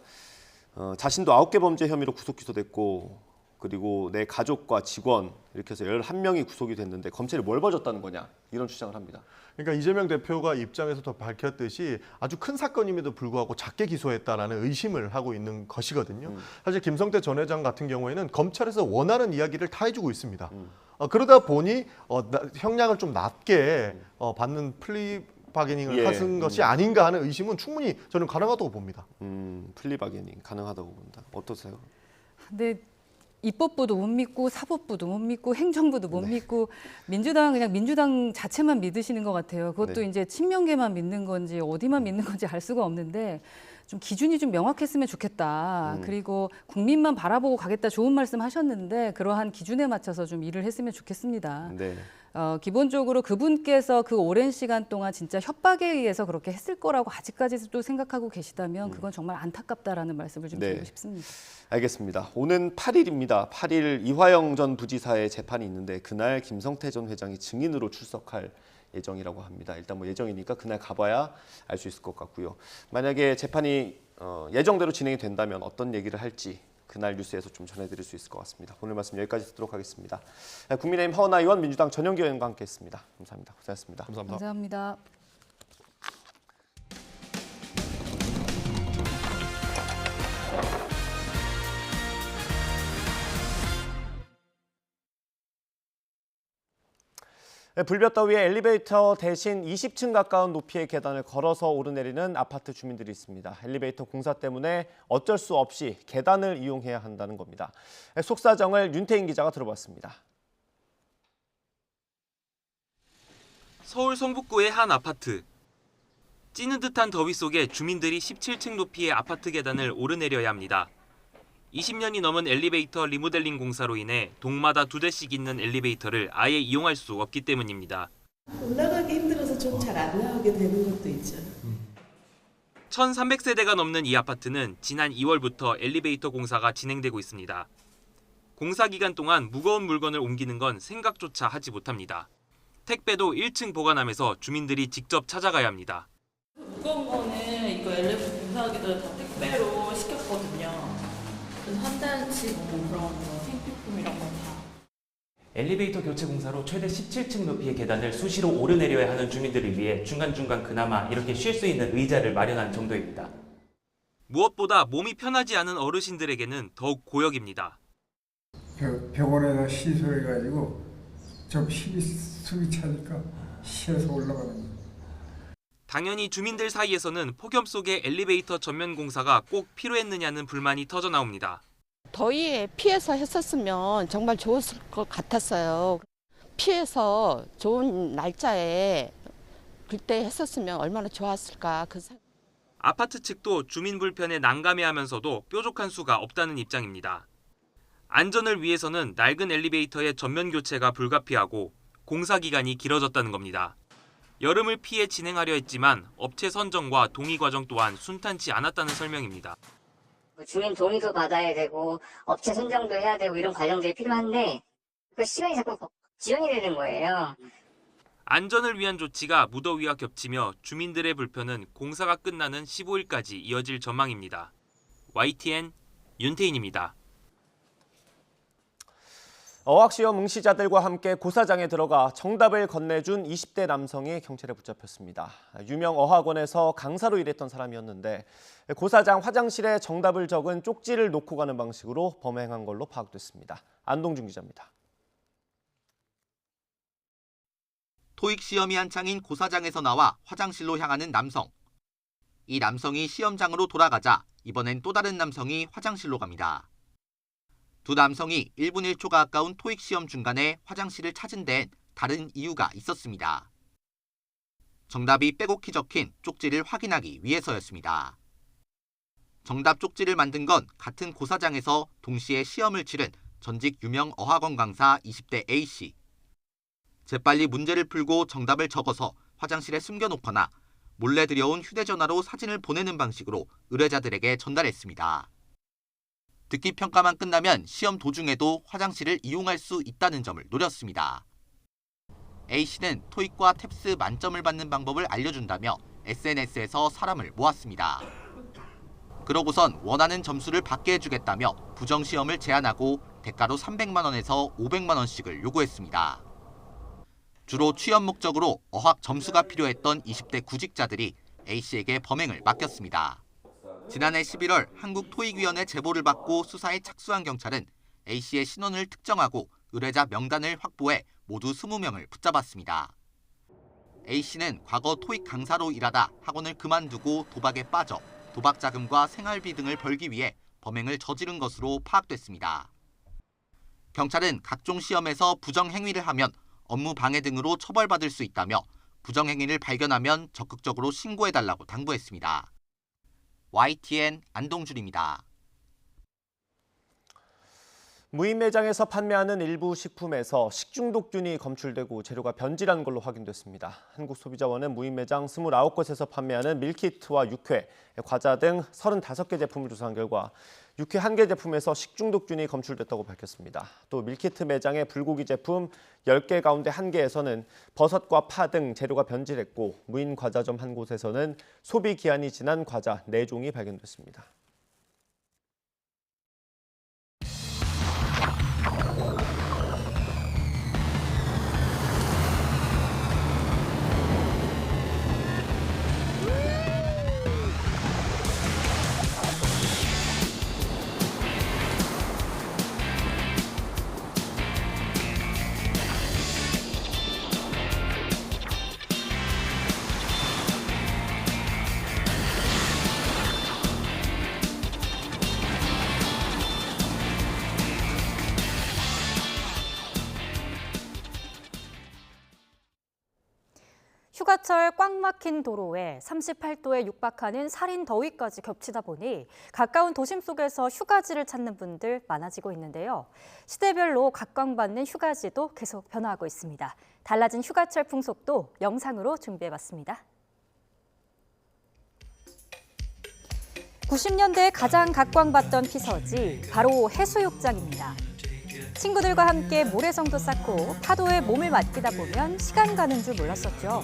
자신도 9개 범죄 혐의로 구속 기소됐고 그리고 내 가족과 직원 이렇게 해서 11명이 구속이 됐는데 검찰이 뭘 벌줬다는 거냐 이런 주장을 합니다. 그러니까 이재명 대표가 입장에서도 밝혔듯이 아주 큰 사건임에도 불구하고 작게 기소했다라는 의심을 하고 있는 것이거든요. 사실 김성태 전 회장 같은 경우에는 검찰에서 원하는 이야기를 다 해주고 있습니다. 그러다 보니 형량을 좀 낮게 받는 바게닝을 하신 것이 아닌가 하는 의심은 충분히 저는 가능하다고 봅니다. 플리 바게닝 가능하다고 본다. 어떠세요? 근데 입법부도 못 믿고 사법부도 못 믿고 행정부도 못 믿고 민주당은 그냥 민주당 자체만 믿으시는 것 같아요. 그것도 이제 친명계만 믿는 건지 어디만 믿는 건지 알 수가 없는데 좀 기준이 좀 명확했으면 좋겠다. 그리고 국민만 바라보고 가겠다 좋은 말씀 하셨는데 그러한 기준에 맞춰서 좀 일을 했으면 좋겠습니다. 네. 기본적으로 그분께서 그 오랜 시간 동안 진짜 협박에 의해서 그렇게 했을 거라고 아직까지도 생각하고 계시다면 그건 정말 안타깝다라는 말씀을 좀 드리고 싶습니다. 알겠습니다. 오는 8일입니다. 8일 이화영 전 부지사의 재판이 있는데 그날 김성태 전 회장이 증인으로 출석할 예정이라고 합니다. 일단 뭐 예정이니까 그날 가봐야 알 수 있을 것 같고요. 만약에 재판이 예정대로 진행이 된다면 어떤 얘기를 할지 그날 뉴스에서 좀 전해드릴 수 있을 것 같습니다. 오늘 말씀 여기까지 듣도록 하겠습니다. 국민의힘 하원나 의원, 민주당 전영기 의원과 함께했습니다. 감사합니다. 고생하셨습니다. 감사합니다. 불볕더위에 엘리베이터 대신 20층 가까운 높이의 계단을 걸어서 오르내리는 아파트 주민들이 있습니다. 엘리베이터 공사 때문에 어쩔 수 없이 계단을 이용해야 한다는 겁니다. 속사정을 윤태인 기자가 들어봤습니다. 서울 성북구의 한 아파트. 찌는 듯한 더위 속에 주민들이 17층 높이의 아파트 계단을 오르내려야 합니다. 20년이 넘은 엘리베이터 리모델링 공사로 인해 동마다 2대씩 있는 엘리베이터를 아예 이용할 수 없기 때문입니다. 올라가기 힘들어서 좀 잘 안 나오게 되는 것도 있죠. 1,300세대가 넘는 이 아파트는 지난 2월부터 엘리베이터 공사가 진행되고 있습니다. 공사 기간 동안 무거운 물건을 옮기는 건 생각조차 하지 못합니다. 택배도 1층 보관함에서 주민들이 직접 찾아가야 합니다. 무거운 거는 이거 엘리베이터 공사하기 전에 다 택배로 시켰거든요. 그래서 한 달치 뭐 그런 거 생필품 이런 거 다. 엘리베이터 교체 공사로 최대 17층 높이의 계단을 수시로 오르내려야 하는 주민들을 위해 중간중간 그나마 이렇게 쉴 수 있는 의자를 마련한 정도입니다. 무엇보다 몸이 편하지 않은 어르신들에게는 더욱 고역입니다. 병원에다 시술해가지고 좀 숨이 차니까 쉬어서 올라가는 거예요. 당연히 주민들 사이에서는 폭염 속에 엘리베이터 전면 공사가 꼭 필요했느냐는 불만이 터져 나옵니다. 더위에 피해서 했었으면 정말 좋았을 것 같았어요. 피해서 좋은 날짜에 그때 했었으면 얼마나 좋았을까. 아파트 측도 주민 불편에 난감해하면서도 뾰족한 수가 없다는 입장입니다. 안전을 위해서는 낡은 엘리베이터의 전면 교체가 불가피하고 공사 기간이 길어졌다는 겁니다. 여름을 피해 진행하려 했지만 업체 선정과 동의 과정 또한 순탄치 않았다는 설명입니다. 주민 동의도 받아야 되고 업체 선정도 해야 되고 이런 과정들이 필요한데 그 시간이 자꾸 지연이 되는 거예요. 안전을 위한 조치가 무더위와 겹치며 주민들의 불편은 공사가 끝나는 15일까지 이어질 전망입니다. YTN 윤태인입니다. 어학시험 응시자들과 함께 고사장에 들어가 정답을 건네준 20대 남성이 경찰에 붙잡혔습니다. 유명 어학원에서 강사로 일했던 사람이었는데 고사장 화장실에 정답을 적은 쪽지를 놓고 가는 방식으로 범행한 걸로 파악됐습니다. 안동준 기자입니다. 토익 시험이 한창인 고사장에서 나와 화장실로 향하는 남성. 이 남성이 시험장으로 돌아가자 이번엔 또 다른 남성이 화장실로 갑니다. 두 남성이 1분 1초가 가까운 토익 시험 중간에 화장실을 찾은 데엔 다른 이유가 있었습니다. 정답이 빼곡히 적힌 쪽지를 확인하기 위해서였습니다. 정답 쪽지를 만든 건 같은 고사장에서 동시에 시험을 치른 전직 유명 어학원 강사 20대 A씨. 재빨리 문제를 풀고 정답을 적어서 화장실에 숨겨놓거나 몰래 들여온 휴대전화로 사진을 보내는 방식으로 의뢰자들에게 전달했습니다. 듣기 평가만 끝나면 시험 도중에도 화장실을 이용할 수 있다는 점을 노렸습니다. A씨는 토익과 탭스 만점을 받는 방법을 알려준다며 SNS에서 사람을 모았습니다. 그러고선 원하는 점수를 받게 해주겠다며 부정시험을 제안하고 대가로 300만 원에서 500만 원씩을 요구했습니다. 주로 취업 목적으로 어학 점수가 필요했던 20대 구직자들이 A씨에게 범행을 맡겼습니다. 지난해 11월 한국토익위원회 제보를 받고 수사에 착수한 경찰은 A씨의 신원을 특정하고 의뢰자 명단을 확보해 모두 20명을 붙잡았습니다. A씨는 과거 토익 강사로 일하다 학원을 그만두고 도박에 빠져 도박 자금과 생활비 등을 벌기 위해 범행을 저지른 것으로 파악됐습니다. 경찰은 각종 시험에서 부정행위를 하면 업무 방해 등으로 처벌받을 수 있다며 부정행위를 발견하면 적극적으로 신고해달라고 당부했습니다. YTN 안동준입니다. 무인 매장에서 판매하는 일부 식품에서 식중독균이 검출되고 재료가 변질한 걸로 확인됐습니다. 한국소비자원은 무인 매장 29곳에서 판매하는 밀키트와 육회, 과자 등 35개 제품을 조사한 결과 육회 1개 제품에서 식중독균이 검출됐다고 밝혔습니다. 또 밀키트 매장의 불고기 제품 10개 가운데 1개에서는 버섯과 파 등 재료가 변질했고 무인 과자점 한 곳에서는 소비 기한이 지난 과자 4종이 발견됐습니다. 휴가철 꽉 막힌 도로에 38도에 육박하는 살인 더위까지 겹치다 보니 가까운 도심 속에서 휴가지를 찾는 분들 많아지고 있는데요. 시대별로 각광받는 휴가지도 계속 변화하고 있습니다. 달라진 휴가철 풍속도 영상으로 준비해봤습니다. 90년대에 가장 각광받던 피서지, 바로 해수욕장입니다. 친구들과 함께 모래성도 쌓고 파도에 몸을 맡기다 보면 시간 가는 줄 몰랐었죠.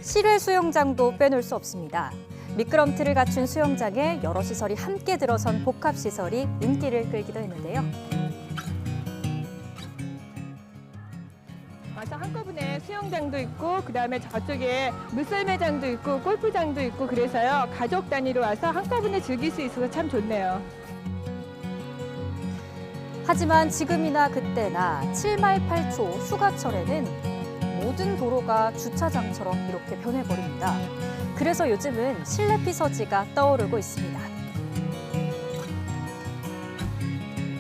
실외 수영장도 빼놓을 수 없습니다. 미끄럼틀을 갖춘 수영장에 여러 시설이 함께 들어선 복합시설이 인기를 끌기도 했는데요. 와서 한꺼번에 수영장도 있고 그다음에 저쪽에 물썰매장도 있고 골프장도 있고 그래서요. 가족 단위로 와서 한꺼번에 즐길 수 있어서 참 좋네요. 하지만 지금이나 그때나 7말 8초 휴가철에는 모든 도로가 주차장처럼 이렇게 변해버립니다. 그래서 요즘은 실내 피서지가 떠오르고 있습니다.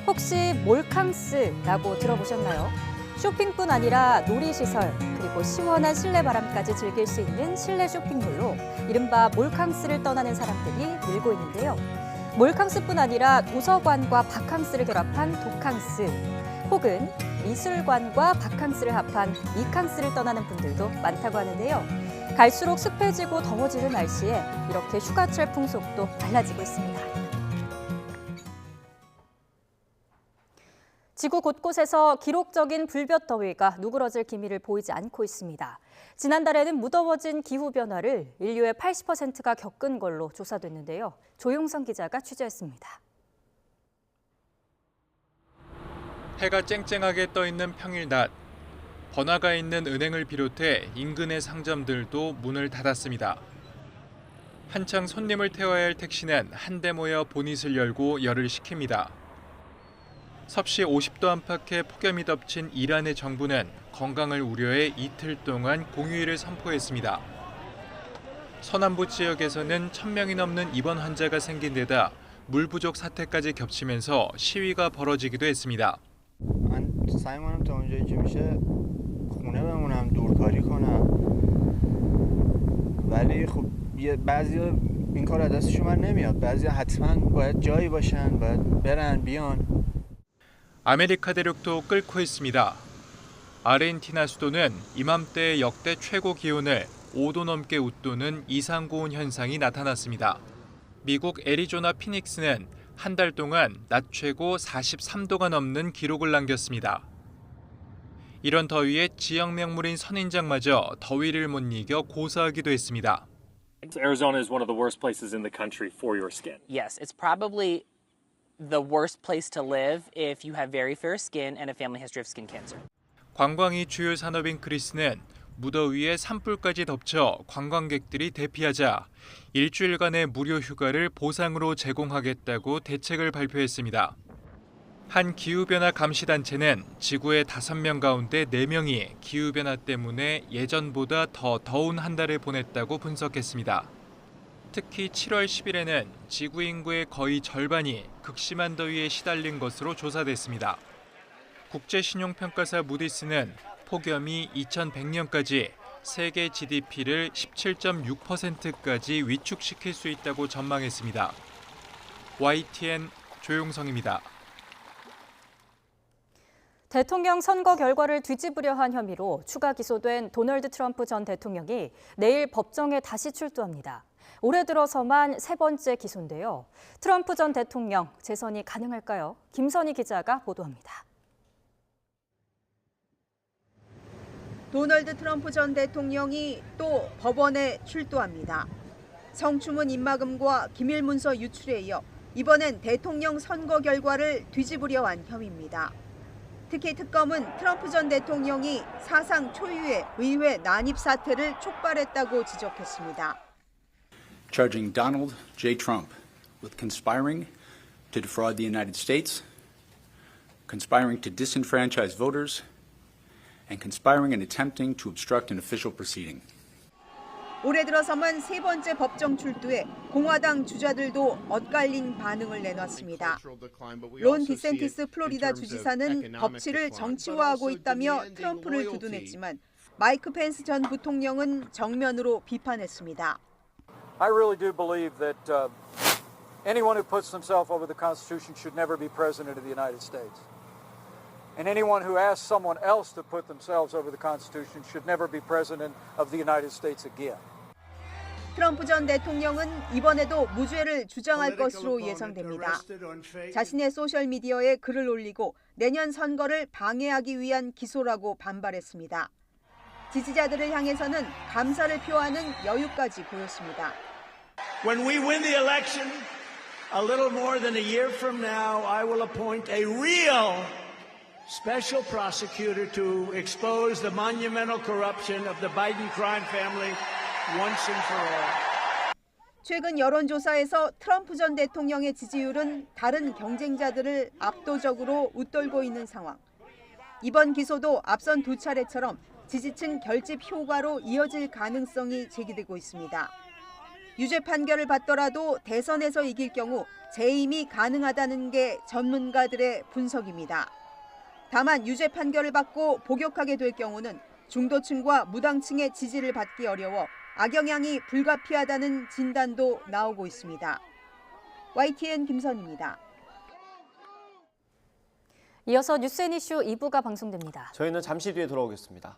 혹시 몰캉스라고 들어보셨나요? 쇼핑뿐 아니라 놀이시설, 그리고 시원한 실내 바람까지 즐길 수 있는 실내 쇼핑몰로 이른바 몰캉스를 떠나는 사람들이 늘고 있는데요. 몰캉스뿐 아니라 도서관과 바캉스를 결합한 도캉스, 혹은 미술관과 바캉스를 합한 미캉스를 떠나는 분들도 많다고 하는데요. 갈수록 습해지고 더워지는 날씨에 이렇게 휴가철 풍속도 달라지고 있습니다. 지구 곳곳에서 기록적인 불볕더위가 누그러질 기미를 보이지 않고 있습니다. 지난달에는 무더워진 기후변화를 인류의 80%가 겪은 걸로 조사됐는데요. 조용성 기자가 취재했습니다. 해가 쨍쨍하게 떠있는 평일 낮. 번화가 있는 은행을 비롯해 인근의 상점들도 문을 닫았습니다. 한창 손님을 태워야 할 택시는 한데 모여 보닛을 열고 열을 식힙니다. 섭씨 50도 안팎의 폭염이 덮친 이란의 정부는 건강을 우려해 이틀 동안 공휴일을 선포했습니다. 서남부 지역에서는 1000명이 넘는 입원 환자가 생긴 데다 물 부족 사태까지 겹치면서 시위가 벌어지기도 했습니다. سعی کنم تا اونجایی که میشه خونه بمونم دورکاری کنم ولی خب بعضیا این کار از دستشون بر نمیاد بعضیا حتما باید جایی باشن باید برن بیان 아메리카 대륙도 끓고 있습니다. 아르헨티나 수도는 이맘때 역대 최고 기온을 5도 넘게 웃도는 이상고온 현상이 나타났습니다. 미국 애리조나 피닉스는 한 달 동안 낮 최고 43도가 넘는 기록을 남겼습니다. 이런 더위에 지역 명물인 선인장마저 더위를 못 이겨 고사하기도 했습니다. Arizona is one of the worst places in the country for your skin. Yes, it's probably the worst place to live if you have very fair skin and a family history of skin cancer. 관광이 주요 산업인 그리스는 무더위에 산불까지 덮쳐 관광객들이 대피하자 일주일간의 무료 휴가를 보상으로 제공하겠다고 대책을 발표했습니다. 한 기후변화 감시단체는 지구의 5명 가운데 4명이 기후변화 때문에 예전보다 더 더운 한 달을 보냈다고 분석했습니다. 특히 7월 10일에는 지구 인구의 거의 절반이 극심한 더위에 시달린 것으로 조사됐습니다. 국제신용평가사 무디스는 폭염이 2100년까지 세계 GDP를 17.6%까지 위축시킬 수 있다고 전망했습니다. YTN 조용성입니다. 대통령 선거 결과를 뒤집으려 한 혐의로 추가 기소된 도널드 트럼프 전 대통령이 내일 법정에 다시 출두합니다. 올해 들어서만 3번째 기소인데요. 트럼프 전 대통령 재선이 가능할까요? 김선희 기자가 보도합니다. 도널드 트럼프 전 대통령이 또 법원에 출두합니다. 성추문 입막음과 기밀문서 유출에 이어 이번엔 대통령 선거 결과를 뒤집으려 한 혐의입니다. 특히 특검은 트럼프 전 대통령이 사상 초유의 의회 난입 사태를 촉발했다고 지적했습니다. Charging Donald J. Trump with conspiring to defraud the United States, conspiring to disenfranchise voters, and conspiring and attempting to obstruct an official proceeding. 올해 들어서만 3번째 법정 출두에 공화당 주자들도 엇갈린 반응을 내놨습니다. 론 디센티스 플로리다 주지사는 법치를 정치화하고 있다며 트럼프를 두둔했지만 마이크 펜스 전 부통령은 정면으로 비판했습니다. I really do believe that anyone who puts themselves over the Constitution should never be president of the United States. And anyone who asks someone else to put themselves over the Constitution should never be president of the United States again. 트럼프 전 대통령은 이번에도 무죄를 주장할 것으로 예상됩니다. 자신의 소셜미디어에 글을 올리고 내년 선거를 방해하기 위한 기소라고 반발했습니다. 지지자들을 향해서는 감사를 표하는 여유까지 보였습니다. When we win the election, a little more than a year from now, I will appoint a real special prosecutor to expose the monumental corruption of the Biden crime family once and for all. 최근 여론조사에서 트럼프 전 대통령의 지지율은 다른 경쟁자들을 압도적으로 웃돌고 있는 상황. 이번 기소도 앞선 2차례처럼 지지층 결집 효과로 이어질 가능성이 제기되고 있습니다. 유죄 판결을 받더라도 대선에서 이길 경우 재임이 가능하다는 게 전문가들의 분석입니다. 다만 유죄 판결을 받고 복역하게 될 경우는 중도층과 무당층의 지지를 받기 어려워 악영향이 불가피하다는 진단도 나오고 있습니다. YTN 김선희입니다. 이어서 뉴스앤이슈 2부가 방송됩니다. 저희는 잠시 뒤에 돌아오겠습니다.